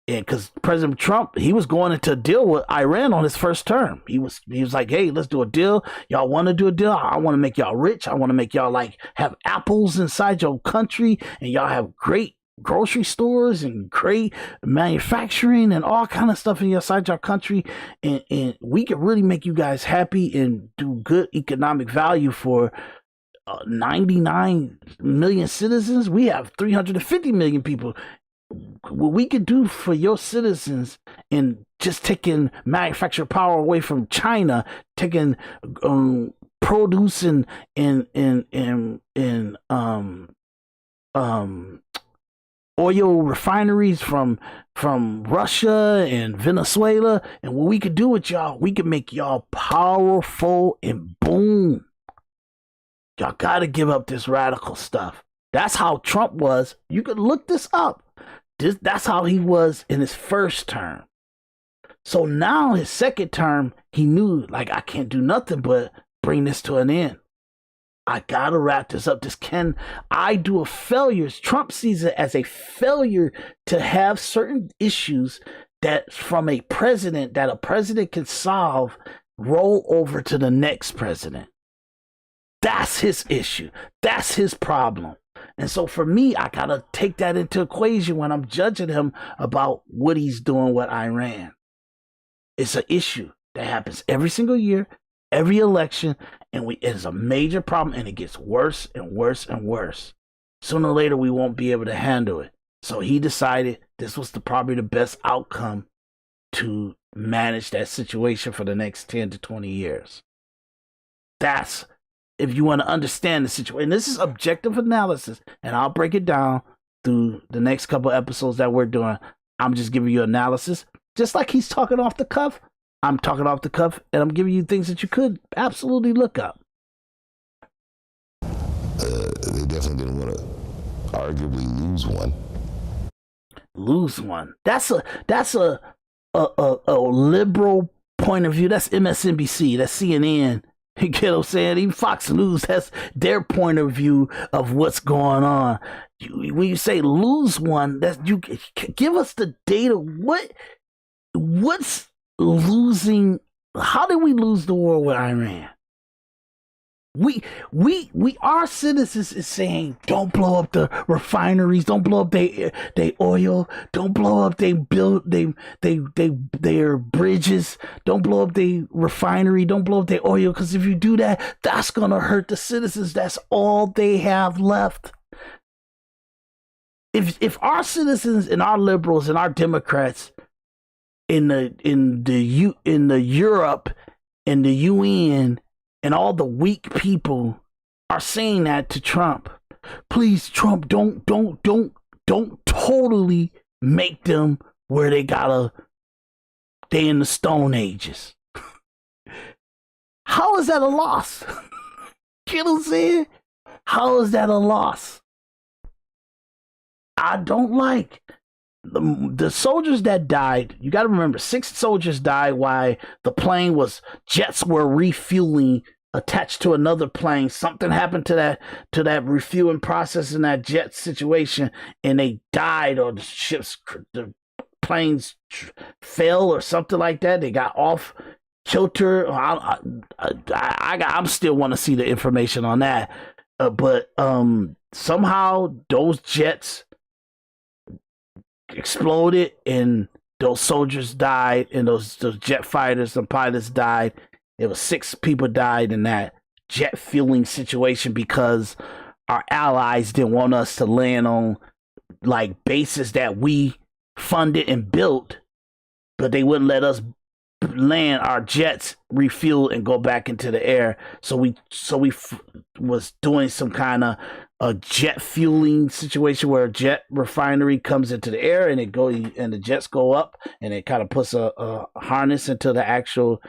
And because President Trump, he was going into a deal with Iran on his first term. He was like, hey, let's do a deal. Y'all want to do a deal? I want to make y'all rich. I want to make y'all like have apples inside your country, and y'all have great grocery stores and great manufacturing and all kind of stuff inside your country, and we can really make you guys happy and do good economic value for 99 million citizens. We have 350 million people. What we could do for your citizens in just taking manufacturing power away from China, taking produce and oil refineries from Russia and Venezuela, and what we could do with y'all, we could make y'all powerful, and boom, y'all gotta give up this radical stuff. That's how Trump was. You could look this up. That's how he was in his first term. So now his second term, he knew, like, I can't do nothing but bring this to an end. I gotta wrap this up. I do a failure. Trump sees it as a failure to have certain issues that from a president can solve, roll over to the next president. That's his issue. That's his problem. And so for me, I gotta take that into equation when I'm judging him about what he's doing with Iran. It's an issue that happens every single year, every election, and it is a major problem, and it gets worse and worse and worse. Sooner or later, we won't be able to handle it. So he decided this was probably the best outcome to manage that situation for the next 10 to 20 years. That's if you want to understand the situation. And this is objective analysis, and I'll break it down through the next couple episodes that we're doing. I'm just giving you analysis. Just like he's talking off the cuff, I'm talking off the cuff, and I'm giving you things that you could absolutely look up. They definitely didn't want to arguably lose one. Lose one. That's a liberal point of view. That's MSNBC. That's CNN. You get what I'm saying? Even Fox News, that's their point of view of what's going on. When you say lose one, that's you give us the data. What's losing? How did we lose the war with Iran? We our citizens is saying, don't blow up the refineries, don't blow up they oil, don't blow up their bridges, don't blow up the refinery, don't blow up their oil, because if you do that, that's gonna hurt the citizens. That's all they have left. If our citizens and our liberals and our Democrats in the Europe and the UN and all the weak people are saying that to Trump, please, Trump, don't totally make them where they in the Stone Ages. How is that a loss? You know what I'm saying? How is that a loss? I don't like the soldiers that died. You got to remember, 6 soldiers died while jets were refueling attached to another plane. Something happened to that refueling process in that jet situation, and they died, or the planes fell or something like that. They got off kilter. I'm still want to see the information on that, but somehow those jets exploded and those soldiers died, and those jet fighters and pilots died. It was 6 people died in that jet fueling situation because our allies didn't want us to land on like bases that we funded and built, but they wouldn't let us land our jets, refuel, and go back into the air. So we was doing some kind of a jet fueling situation where a jet refinery comes into the air, and the jets go up, and it kind of puts a harness into the actual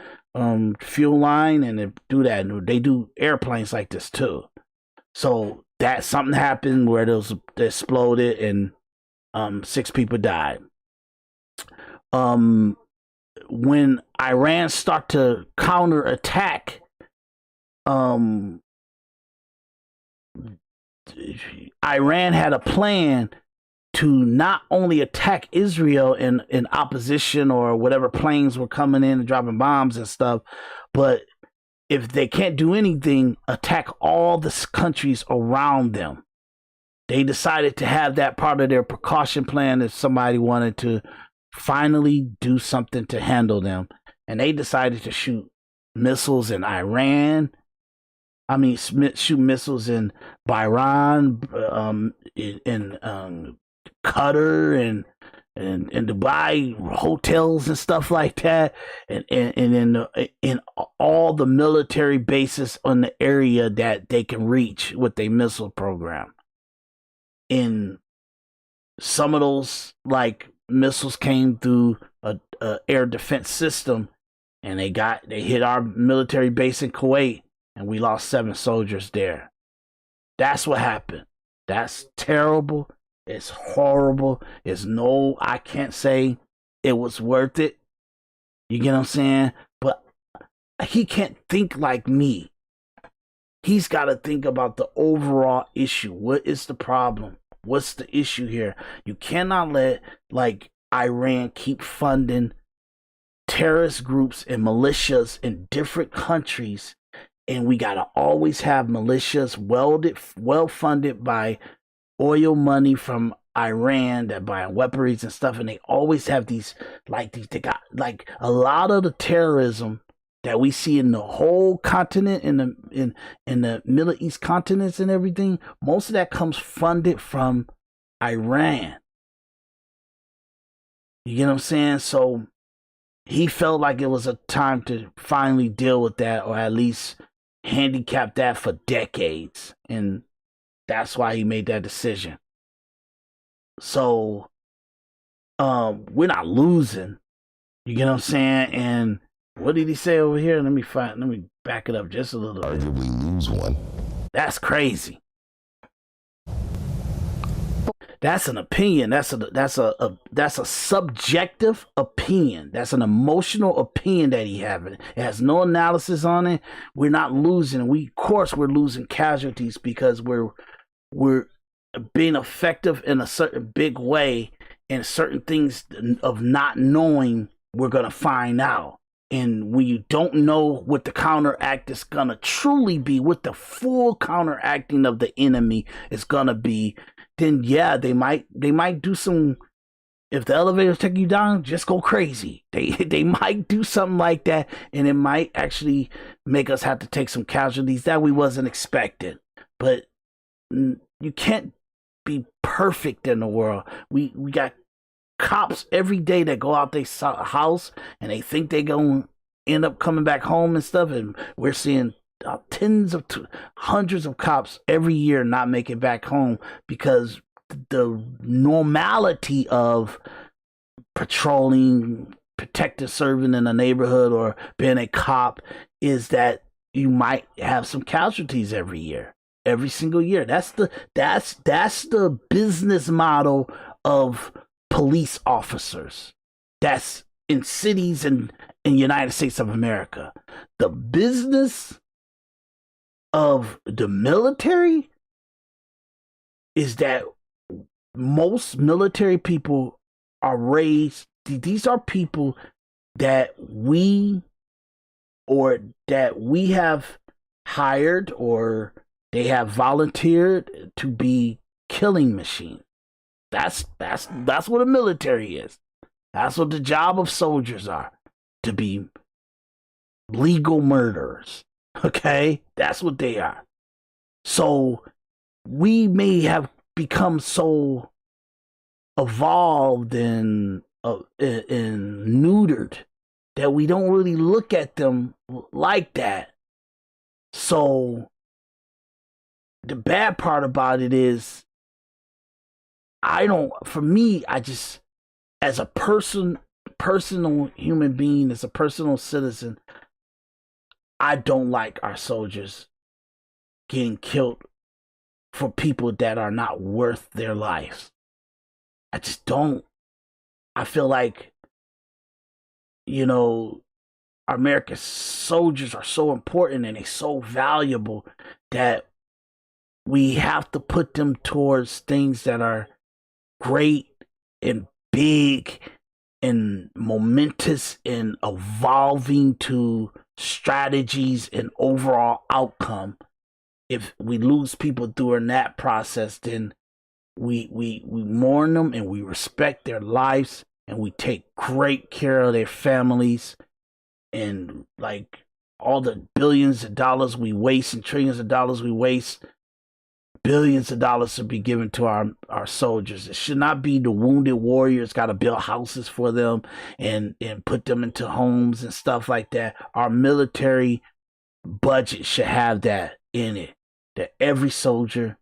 fuel line, and they do that. And they do airplanes like this too. So that something happened where they exploded, and 6 people died. When Iran start to counterattack, Iran had a plan to not only attack Israel in opposition or whatever planes were coming in and dropping bombs and stuff, but if they can't do anything, attack all the countries around them they decided to have that part of their precaution plan if somebody wanted to finally do something to handle them. And they decided to shoot missiles in Iran. I mean, shoot missiles in Bahrain, in Qatar, and Dubai hotels and stuff like that, and in all the military bases on the area that they can reach with their missile program. And some of those missiles came through a air defense system, and they hit our military base in Kuwait, and we lost 7 soldiers there. That's what happened. That's terrible. It's horrible. I can't say it was worth it. You get what I'm saying? But he can't think like me. He's got to think about the overall issue. What is the problem? What's the issue here? You cannot let Iran keep funding terrorist groups and militias in different countries, and we got to always have militias well funded by oil money from Iran that buy weaponries and stuff, and they always have these they got a lot of the terrorism that we see in the whole continent, in the Middle East continents and everything. Most of that comes funded from Iran. You get what I'm saying? So he felt like it was a time to finally deal with that, or at least handicap that for decades, and that's why he made that decision. So we're not losing. You get what I'm saying? And what did he say over here? Let me back it up just a little bit. Arguably lose one. That's crazy. That's an opinion. That's a subjective opinion. That's an emotional opinion that he having. It has no analysis on it. We're not losing. Of course we're losing casualties because we're being effective in a certain big way, and certain things of not knowing we're gonna find out. And when you don't know what the counteract is gonna truly be, what the full counteracting of the enemy is gonna be, then yeah, they might do some. If the elevator's taking you down, just go crazy. They might do something like that, and it might actually make us have to take some casualties that we wasn't expecting. But you can't be perfect in the world. We got cops every day that go out their house and they think they're going to end up coming back home and stuff, and we're seeing hundreds of cops every year not make it back home because the normality of patrolling, protecting, serving in a neighborhood, or being a cop is that you might have some casualties every single year. That's the business model of police officers. That's in cities in United States of America. The business of the military is that most military people are raised. These are people that we have hired, or they have volunteered to be killing machines. That's what a military is. That's what the job of soldiers are, to be legal murderers. Okay? That's what they are. So we may have become so evolved and neutered that we don't really look at them like that. So the bad part about it is, I just, as a personal human being, as a personal citizen, I don't like our soldiers getting killed for people that are not worth their lives. I just don't. I feel like, America's soldiers are so important and they're so valuable that we have to put them towards things that are great and big and momentous and evolving to strategies and overall outcome. If we lose people during that process, then we mourn them and we respect their lives and we take great care of their families, and like all the billions of dollars we waste and trillions of dollars we waste, billions of dollars should be given to our soldiers. It should not be the wounded warriors got to build houses for them and put them into homes and stuff like that. Our military budget should have that in it, that every soldier,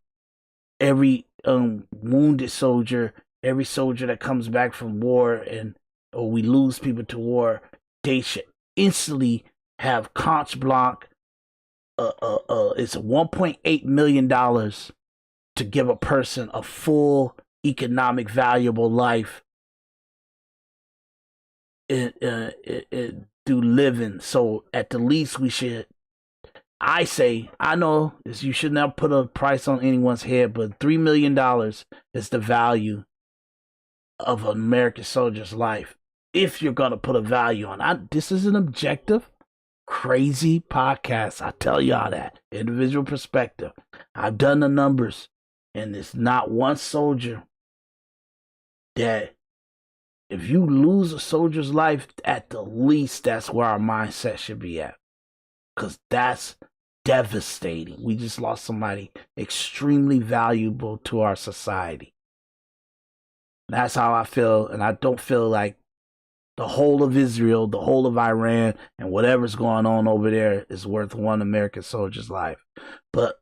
every wounded soldier, every soldier that comes back from war or we lose people to war, they should instantly have conch blanc. It's $1.8 million to give a person a full economic valuable life do living. So at the least we should, I know you should not put a price on anyone's head, but $3 million is the value of an American soldier's life. If you're going to put a value on, this is an objective, crazy podcast. I tell y'all that. Individual perspective. I've done the numbers, and there's not one soldier that, if you lose a soldier's life, at the least, that's where our mindset should be at. Because that's devastating. We just lost somebody extremely valuable to our society. That's how I feel, and I don't feel like the whole of Israel, the whole of Iran, and whatever's going on over there is worth one American soldier's life. But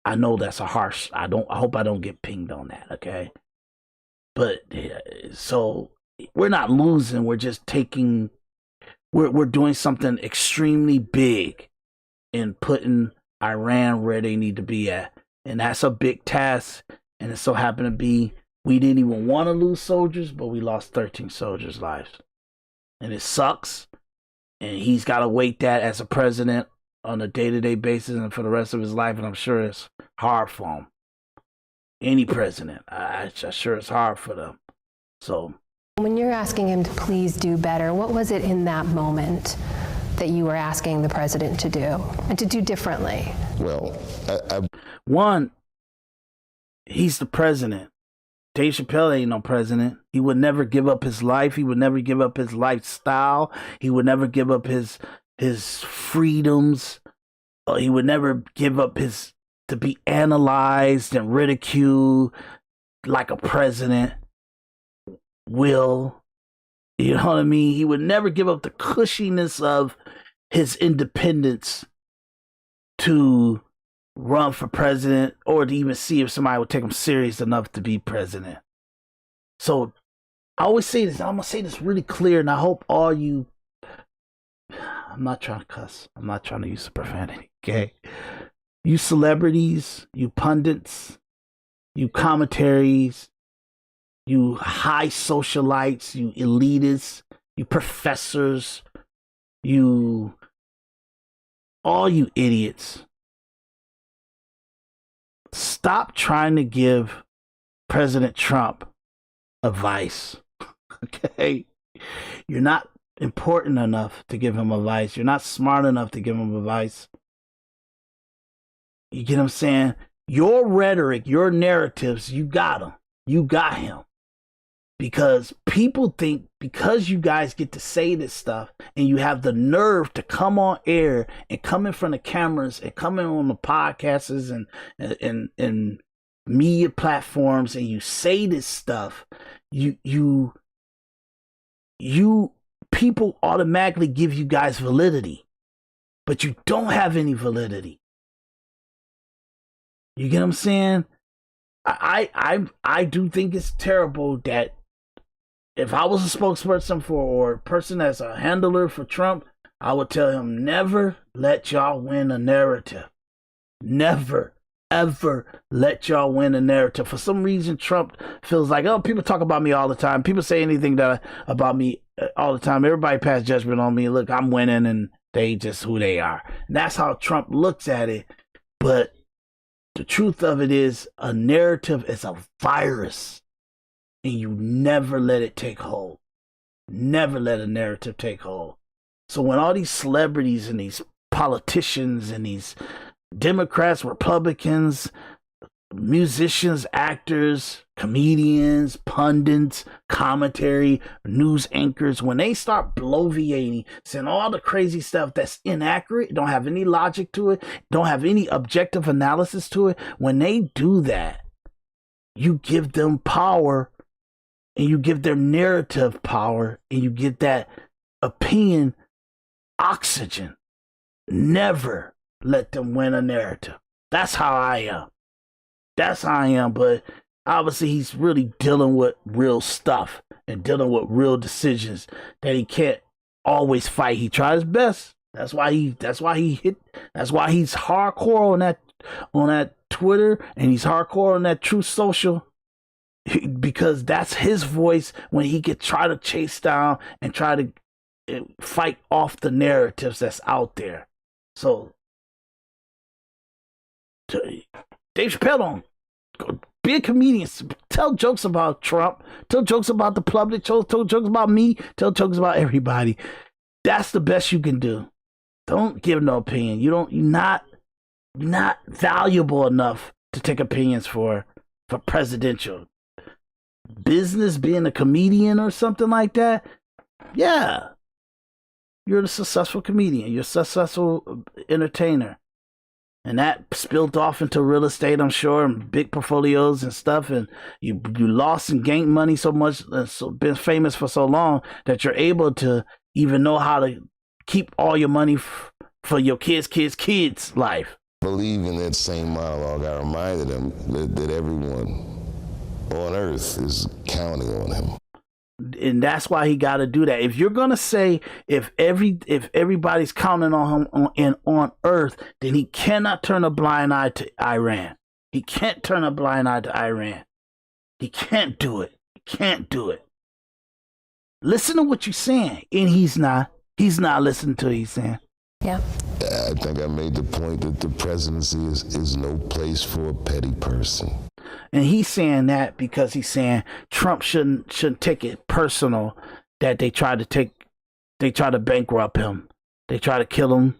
I know that's a harsh. I hope I don't get pinged on that. Okay. But so we're not losing. We're just taking. We're doing something extremely big in putting Iran where they need to be at, and that's a big task. And it so happened to be, we didn't even want to lose soldiers, but we lost 13 soldiers' lives. And it sucks. And he's got to wait that as a president on a day-to-day basis and for the rest of his life. And I'm sure it's hard for him. Any president. I'm sure it's hard for them. So, when you're asking him to please do better, what was it in that moment that you were asking the president to do and to do differently? Well, one, he's the president. Dave Chappelle ain't no president. He would never give up his life. He would never give up his lifestyle. He would never give up his freedoms. He would never give up his to be analyzed and ridiculed like a president will. You know what I mean? He would never give up the cushiness of his independence to run for president or to even see if somebody would take him serious enough to be president. So I always say this, I'm going to say this really clear, and I hope all you, I'm not trying to cuss, I'm not trying to use profanity, okay? You celebrities, you pundits, you commentaries, you high socialites, you elitists, you professors, all you idiots, stop trying to give President Trump advice, okay? You're not important enough to give him advice. You're not smart enough to give him advice. You get what I'm saying? Your rhetoric, your narratives, you got them. You got him. Because people think because you guys get to say this stuff and you have the nerve to come on air and come in front of cameras and come in on the podcasts and media platforms and you say this stuff, you people automatically give you guys validity, but you don't have any validity. You get what I'm saying? I do think it's terrible that if I was a spokesperson for or a person that's a handler for Trump, I would tell him never let y'all win a narrative. Never, ever let y'all win a narrative. For some reason, Trump feels like, oh, people talk about me all the time. People say anything about me all the time. Everybody pass judgment on me. Look, I'm winning and they just who they are. And that's how Trump looks at it. But the truth of it is a narrative is a virus. And you never let it take hold. Never let a narrative take hold. So when all these celebrities and these politicians and these Democrats, Republicans, musicians, actors, comedians, pundits, commentary, news anchors, when they start bloviating, saying all the crazy stuff that's inaccurate, don't have any logic to it, don't have any objective analysis to it, when they do that, you give them power, and you give their narrative power, and you give that opinion oxygen. Never let them win a narrative. That's how I am. That's how I am, but obviously he's really dealing with real stuff and dealing with real decisions that he can't always fight. He tried his best. That's why he's hardcore on that Twitter, and he's hardcore on that Truth Social, because that's his voice when he could try to chase down and try to fight off the narratives that's out there. So Dave Chappelle, be a comedian. Tell jokes about Trump. Tell jokes about the public. Tell jokes about me. Tell jokes about everybody. That's the best you can do. Don't give no opinion. You're not valuable enough to take opinions for presidential. Business, being a comedian or something like that. Yeah. You're a successful comedian. You're a successful entertainer. And that spilled off into real estate, I'm sure, and big portfolios and stuff. And you lost and gained money so much, and so been famous for so long that you're able to even know how to keep all your money for your kids' life. Believe in that same monologue. I reminded him that everyone on earth is counting on him. And that's why he got to do that. If you're gonna say if everybody's counting on him on Earth, then he cannot turn a blind eye to Iran. He can't turn a blind eye to Iran. He can't do it. He can't do it. Listen to what you're saying, and he's not listening to what he's saying. Yeah. I think I made the point that the presidency is no place for a petty person. And he's saying that because he's saying Trump shouldn't take it personal that they try to bankrupt him. They try to kill him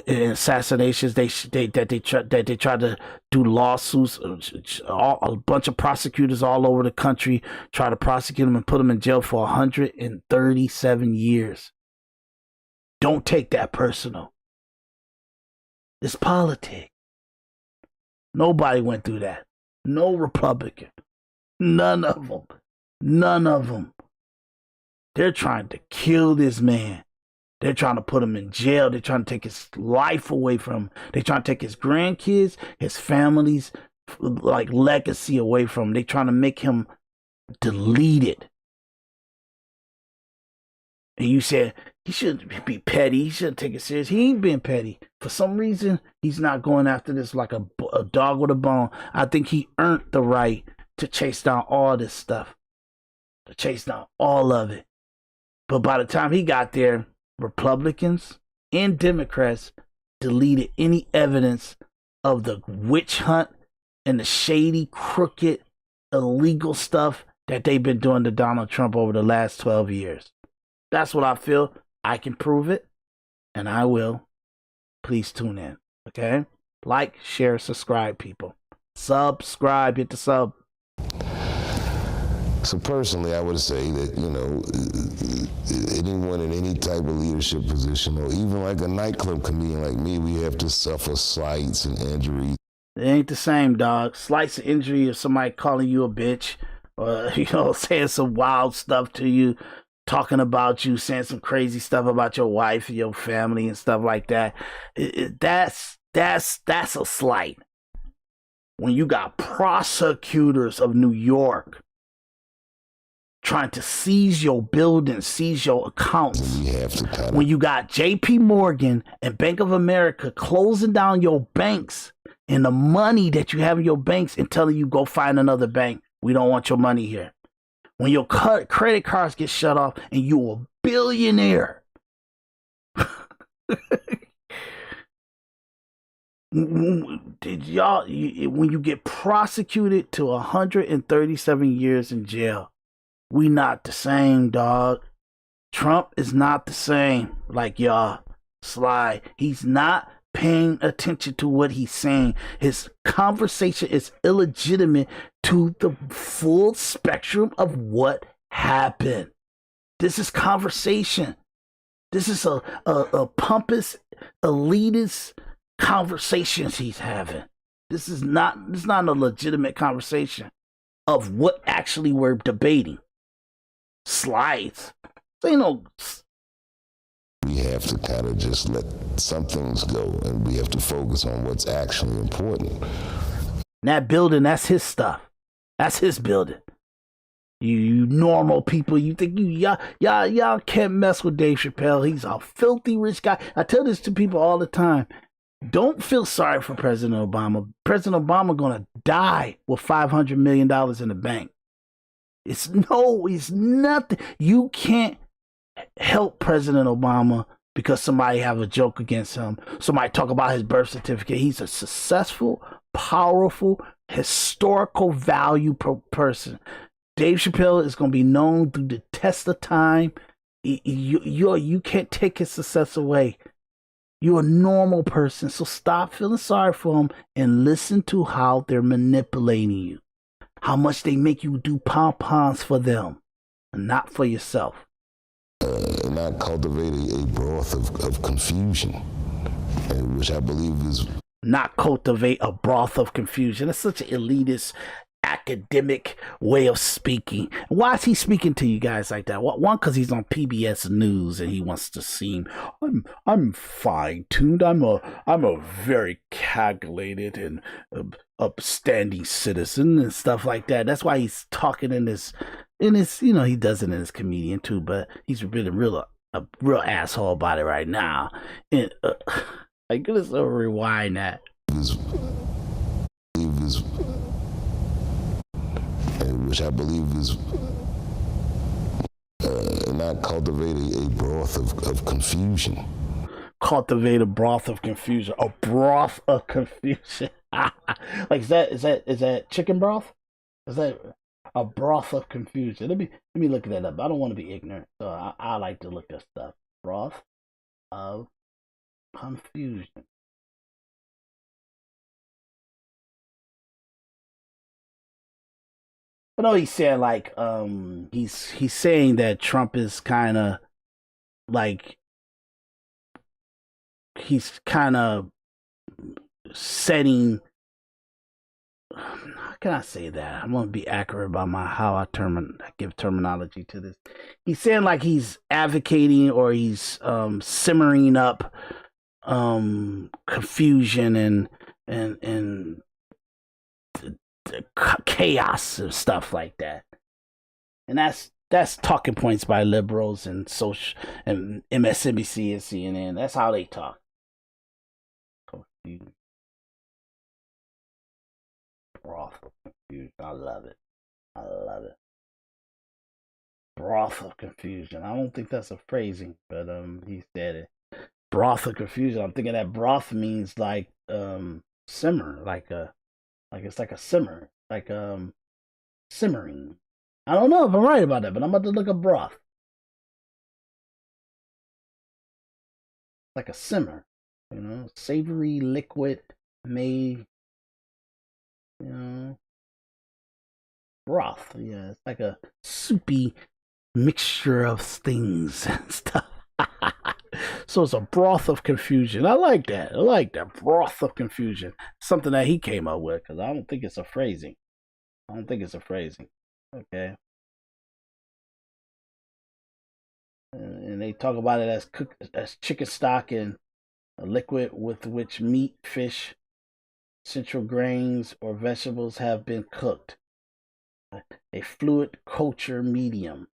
in assassinations. They try to do lawsuits. A bunch of prosecutors all over the country try to prosecute him and put him in jail for 137 years. Don't take that personal. It's politics. Nobody went through that. No Republican. None of them. They're trying to kill this man. They're trying to put him in jail. They're trying to take his life away from him. They're trying to take his grandkids, his family's legacy away from him. They're trying to make him deleted. And you said he shouldn't be petty. He shouldn't take it serious. He ain't being petty. For some reason, he's not going after this like a dog with a bone. I think he earned the right to chase down all this stuff. To chase down all of it. But by the time he got there, Republicans and Democrats deleted any evidence of the witch hunt and the shady, crooked, illegal stuff that they've been doing to Donald Trump over the last 12 years. That's what I feel. I can prove it, and I will. Please tune in, okay? Like, share, subscribe, people. Subscribe, hit the sub. So personally, I would say that, anyone in any type of leadership position, or even like a nightclub comedian like me, we have to suffer slights and injuries. It ain't the same, dog. Slights of injury of somebody calling you a bitch, or, saying some wild stuff to you, talking about you, saying some crazy stuff about your wife and your family and stuff like that. That's a slight. When you got prosecutors of New York trying to seize your building, seize your accounts. When you got JP Morgan and Bank of America closing down your banks and the money that you have in your banks and telling you go find another bank. We don't want your money here. When your credit cards get shut off and you're a billionaire. When you get prosecuted to 137 years in jail, we not the same, dog. Trump is not the same like y'all. Sly. He's not paying attention to what he's saying. His conversation is illegitimate to the full spectrum of what happened. This is conversation. This is a pompous, elitist conversations he's having. This is not a legitimate conversation of what actually we're debating. Slides. They know. We have to kind of just let some things go, and we have to focus on what's actually important. That building, that's his stuff. That's his building. You normal people, you think y'all can't mess with Dave Chappelle. He's a filthy rich guy. I tell this to people all the time. Don't feel sorry for President Obama. President Obama gonna die with $500 million in the bank. It's nothing. You can't help President Obama because somebody have a joke against him. Somebody talk about his birth certificate. He's a successful, powerful, historical value person. Dave Chappelle is going to be known through the test of time. You can't take his success away. You're a normal person, so stop feeling sorry for him and listen to how they're manipulating you. How much they make you do pom-poms for them and not for yourself. Not cultivating a broth of confusion, which I believe is... Not cultivate a broth of confusion. That's such an elitist, academic way of speaking. Why is he speaking to you guys like that? One, because he's on PBS News and he wants to seem, I'm fine-tuned. I'm a very calculated and upstanding citizen and stuff like that. That's why he's talking in his, he does it in his comedian too, but he's been a real asshole about it right now. And I gotta rewind that. Which I believe is not cultivating a broth of confusion. Cultivate a broth of confusion. A broth of confusion. Like is that chicken broth? Is that a broth of confusion? Let me look that up. I don't want to be ignorant, so I like to look at stuff. Broth of confusion. I know he's saying like he's saying that Trump is kind of like he's kind of setting. How can I say that? I'm gonna be accurate about how I give terminology to this. He's saying like he's advocating or he's simmering up confusion and chaos and stuff like that, and that's talking points by liberals and social and MSNBC and CNN. That's how they talk. Confusion. Broth of confusion. I love it. Broth of confusion. I don't think that's a phrasing, but he said it. Broth of confusion. I'm thinking that broth means like simmer, like it's like a simmer, like simmering. I don't know if I'm right about that, but I'm about to look up broth. Like a simmer, savory liquid made, broth. Yeah, it's like a soupy mixture of things and stuff. So it's a broth of confusion. I like that. Broth of confusion. Something that he came up with, because I don't think it's a phrasing. Okay. And they talk about it as chicken stock and a liquid with which meat, fish, central grains, or vegetables have been cooked. A fluid culture medium.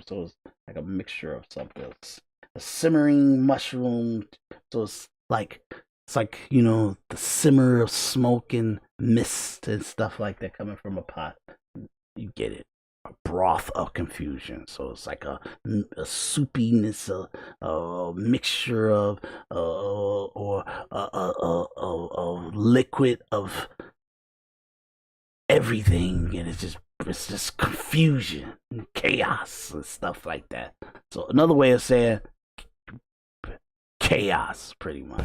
So it's like a mixture of something else. A simmering mushroom, so it's like the simmer of smoke and mist and stuff like that coming from a pot. You get it. A broth of confusion. So it's like a soupiness, a mixture of or a liquid of everything, and it's just confusion and chaos and stuff like that. So another way of saying chaos, pretty much.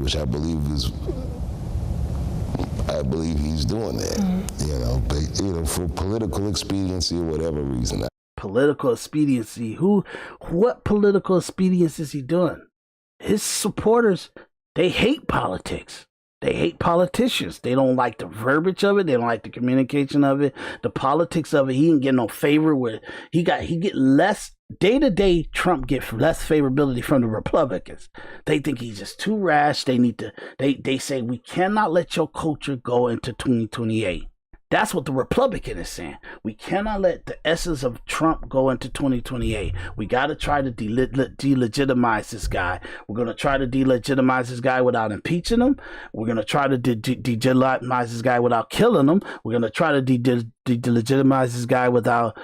Which I believe he's doing that, but for political expediency or whatever reason. Political expediency? What political expediency is he doing? His supporters, they hate politics. They hate politicians. They don't like the verbiage of it. They don't like the communication of it, the politics of it. He didn't get no favor with. He get less day to day. Trump gets less favorability from the Republicans. They think he's just too rash. They need to. They say we cannot let your culture go into 2028. That's what the Republican is saying. We cannot let the essence of Trump go into 2028. We got to try to delegitimize this guy. We're going to try to delegitimize this guy without impeaching him. We're going to try to delegitimize this guy without killing him. We're going to try to delegitimize this guy without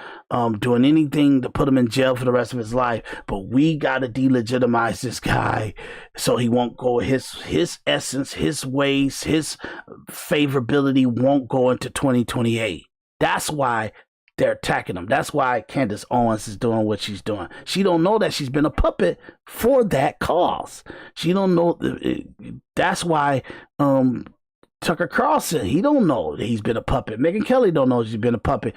doing anything to put him in jail for the rest of his life. But we got to delegitimize this guy so he won't go, his essence, his ways, his favorability won't go into 2028. That's why they're attacking him. That's why Candace Owens is doing what she's doing. She don't know that she's been a puppet for that cause. She don't know. That's why Tucker Carlson, he don't know that he's been a puppet. Megyn Kelly don't know she's been a puppet.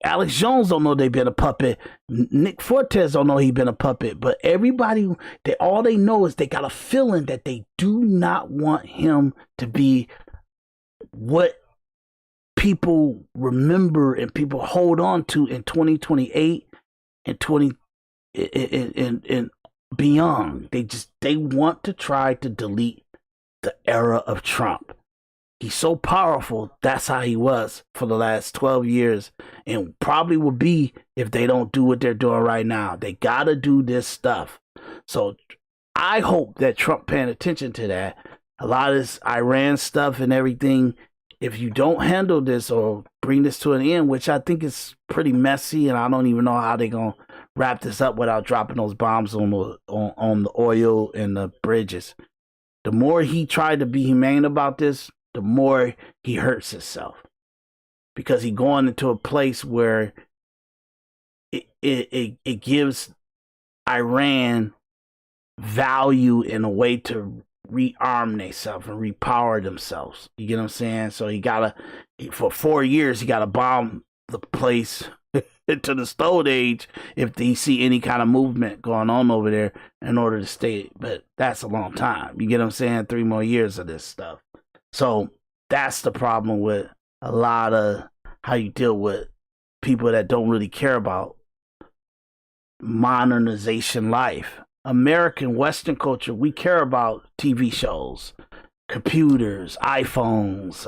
Alex Jones don't know they've been a puppet. Nick Fortes don't know he's been a puppet. But everybody, all they know is they got a feeling that they do not want him to be what people remember and people hold on to in 2028 and beyond. They want to try to delete the era of Trump. He's so powerful. That's how he was for the last 12 years and probably will be if they don't do what they're doing right now. They got to do this stuff. So I hope that Trump paying attention to that. A lot of this Iran stuff and everything, if you don't handle this or bring this to an end, which I think is pretty messy, and I don't even know how they're going to wrap this up without dropping those bombs on the oil and the bridges. The more he tried to be humane about this, the more he hurts himself, because he's going into a place where it gives Iran value in a way to rearm themselves and repower themselves. You get what I'm saying? So for 4 years, he got to bomb the place into the Stone Age if they see any kind of movement going on over there in order to stay. But that's a long time. You get what I'm saying? 3 more years of this stuff. So that's the problem with a lot of how you deal with people that don't really care about modernization life. American Western culture, we care about TV shows, computers, iPhones,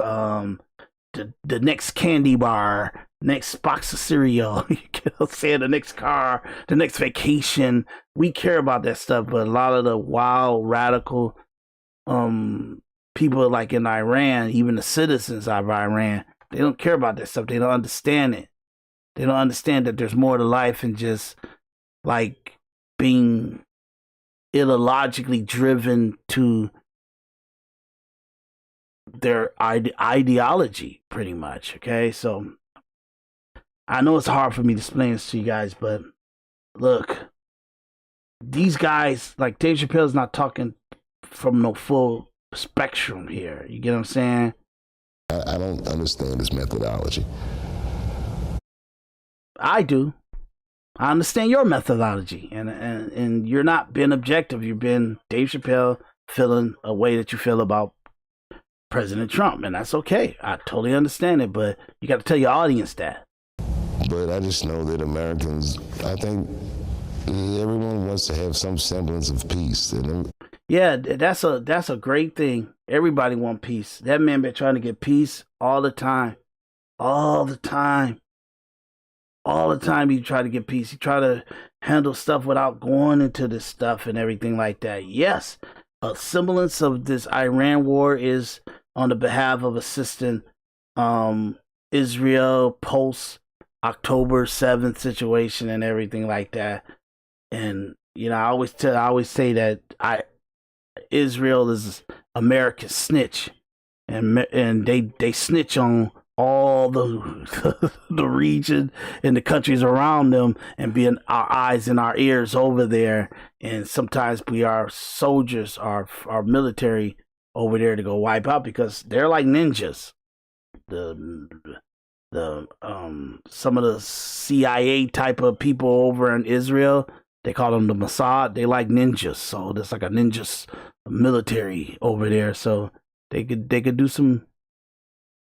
the next candy bar, next box of cereal, you know what I'm saying, the next car, the next vacation. We care about that stuff, but a lot of the wild, radical people like in Iran, even the citizens of Iran, they don't care about that stuff. They don't understand it. They don't understand that there's more to life than just like being ideologically driven to their ideology, pretty much. Okay, so I know it's hard for me to explain this to you guys, but look, these guys, like Dave Chappelle's not talking from no full spectrum here. You get what I'm saying? I don't understand his methodology. I do. I understand your methodology, and you're not being objective. You're being Dave Chappelle, feeling a way that you feel about President Trump, and that's okay. I totally understand it, but you got to tell your audience that. But I just know that Americans, I think everyone wants to have some semblance of peace. Yeah, that's a great thing. Everybody want peace. That man been trying to get peace all the time. All the time. All the time he try to get peace. He try to handle stuff without going into this stuff and everything like that. Yes, a semblance of this Iran war is on the behalf of assisting Israel post October 7th situation and everything like that. And you know, I always say that Israel is America's snitch, and they snitch on all the the region and the countries around them and being our eyes and our ears over there. And sometimes we are soldiers, our military over there to go wipe out because they're like ninjas. The some of the CIA type of people over in Israel, they call them the Mossad. They like ninjas, so there's like a ninja military over there. So they could do some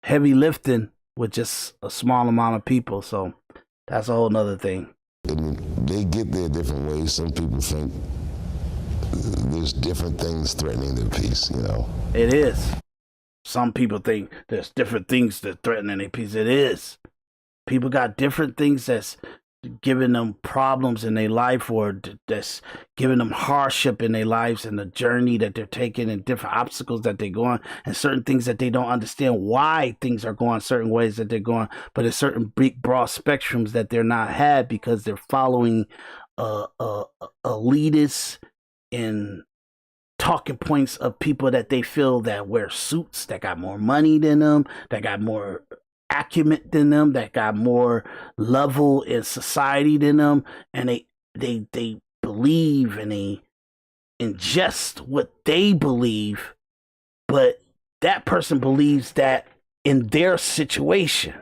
heavy lifting with just a small amount of people. So that's a whole nother thing. And they get there different ways. Some people think there's different things threatening their peace, you know. It is. Some people think there's different things that threaten their peace. It is. People got different things that's giving them problems in their life, or that's giving them hardship in their lives and the journey that they're taking and different obstacles that they're going and certain things that they don't understand why things are going certain ways that they're going, but there's certain big broad spectrums that they're not had because they're following elitists and talking points of people that they feel that wear suits, that got more money than them, that got more acumen than them, that got more level in society than them, and they believe and they ingest what they believe, but that person believes that in their situation.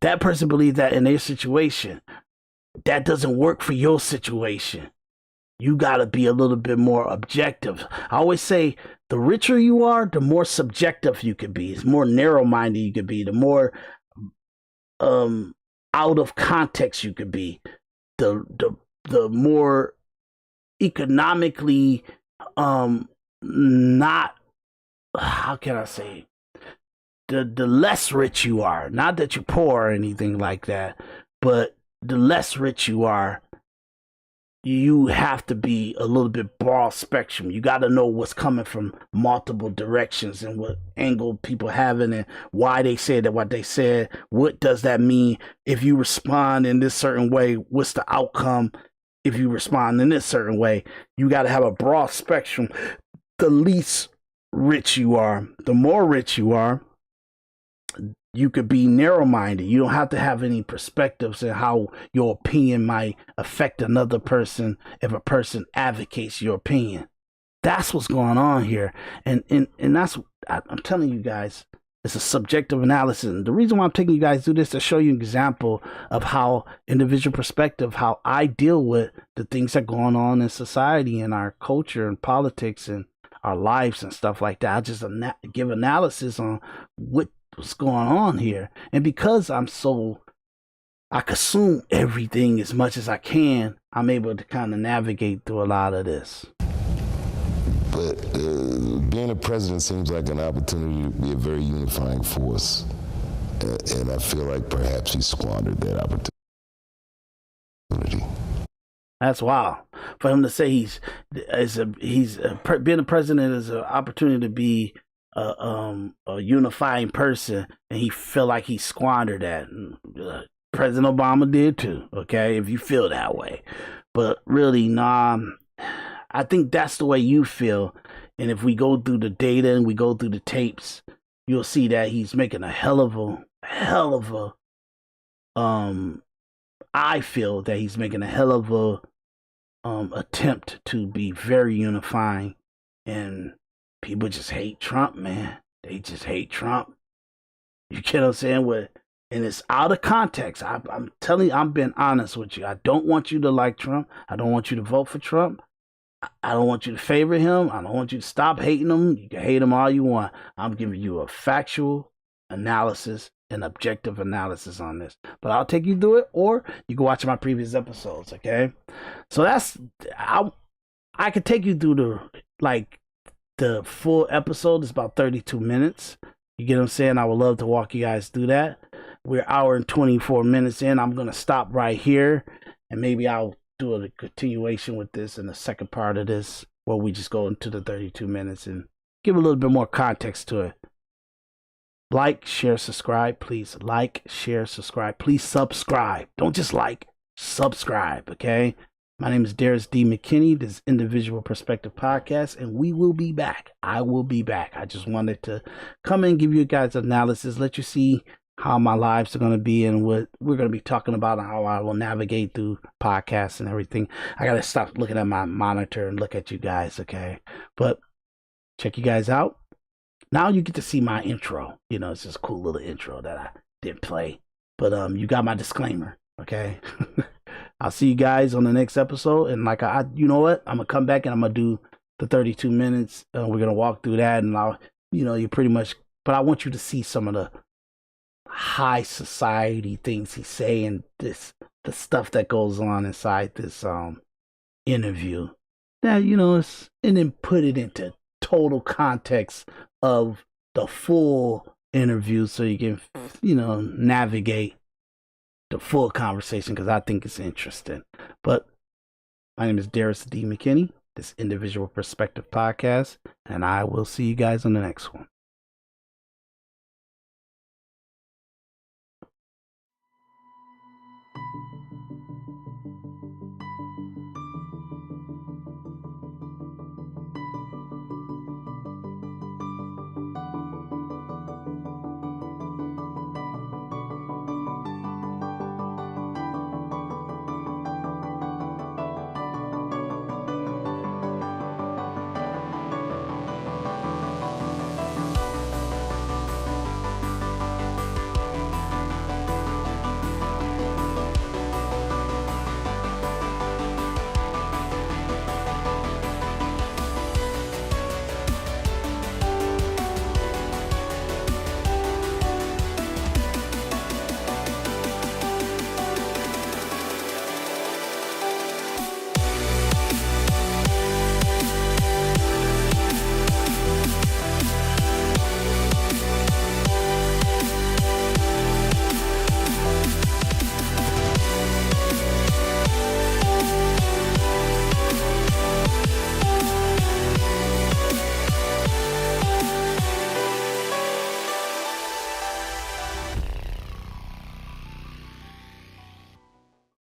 That person believes that in their situation. That doesn't work for your situation. You got to be a little bit more objective. I always say the richer you are, the more subjective you could be. It's more narrow-minded you could be. The more out of context you could be. The more economically not, how can I say, the less rich you are. Not that you're poor or anything like that, but the less rich you are, you have to be a little bit broad spectrum. You got to know what's coming from multiple directions and what angle people having and why they said that what they said. What does that mean? If you respond in this certain way, what's the outcome? If you respond in this certain way, you got to have a broad spectrum. The least rich you are, the more rich you are, you could be narrow-minded. You don't have to have any perspectives in how your opinion might affect another person if a person advocates your opinion. That's what's going on here. And that's, I'm telling you guys, it's a subjective analysis. And the reason why I'm taking you guys through this is to show you an example of how individual perspective, how I deal with the things that are going on in society and our culture and politics and our lives and stuff like that. I just give analysis on what's going on here. And because I consume everything as much as I can, I'm able to kind of navigate through a lot of this. But being a president seems like an opportunity to be a very unifying force. And I feel like perhaps he squandered that opportunity. That's wild. For him to say being a president is an opportunity to be a unifying person, and he feel like he squandered that. President Obama did too, okay, if you feel that way. But really, nah, I think that's the way you feel. And if we go through the data and we go through the tapes, you'll see that he's making a hell of a I feel that he's making a hell of a attempt to be very unifying. And people just hate Trump, man. They just hate Trump. You get what I'm saying? And it's out of context. I'm telling you, I'm being honest with you. I don't want you to like Trump. I don't want you to vote for Trump. I don't want you to favor him. I don't want you to stop hating him. You can hate him all you want. I'm giving you a factual analysis and objective analysis on this. But I'll take you through it, or you can watch my previous episodes, okay? So I could take you through the full episode. Is about 32 minutes. You get what I'm saying? I would love to walk you guys through that. We're an hour and 24 minutes in. I'm going to stop right here, and maybe I'll do a continuation with this in the second part of this, where we just go into the 32 minutes and give a little bit more context to it. Like, share, subscribe, please. Like, share, subscribe. Please subscribe. Don't just like, subscribe, okay? My name is Daris D. McKinney. This is Individual Perspective Podcast, and we will be back. I will be back. I just wanted to come in and give you guys analysis, let you see how my lives are going to be and what we're going to be talking about and how I will navigate through podcasts and everything. I got to stop looking at my monitor and look at you guys, okay? But check you guys out. Now you get to see my intro. You know, it's just a cool little intro that I didn't play. But you got my disclaimer, okay? I'll see you guys on the next episode. And like you know what? I'm gonna come back and I'm gonna do the 32 minutes. We're gonna walk through that, and you pretty much. But I want you to see some of the high society things he's saying. The stuff that goes on inside this interview. That and then put it into total context of the full interview, so you can navigate the full conversation, because I think it's interesting. But my name is Daris D. McKinney, this Individual Perspective Podcast, and I will see you guys on the next one.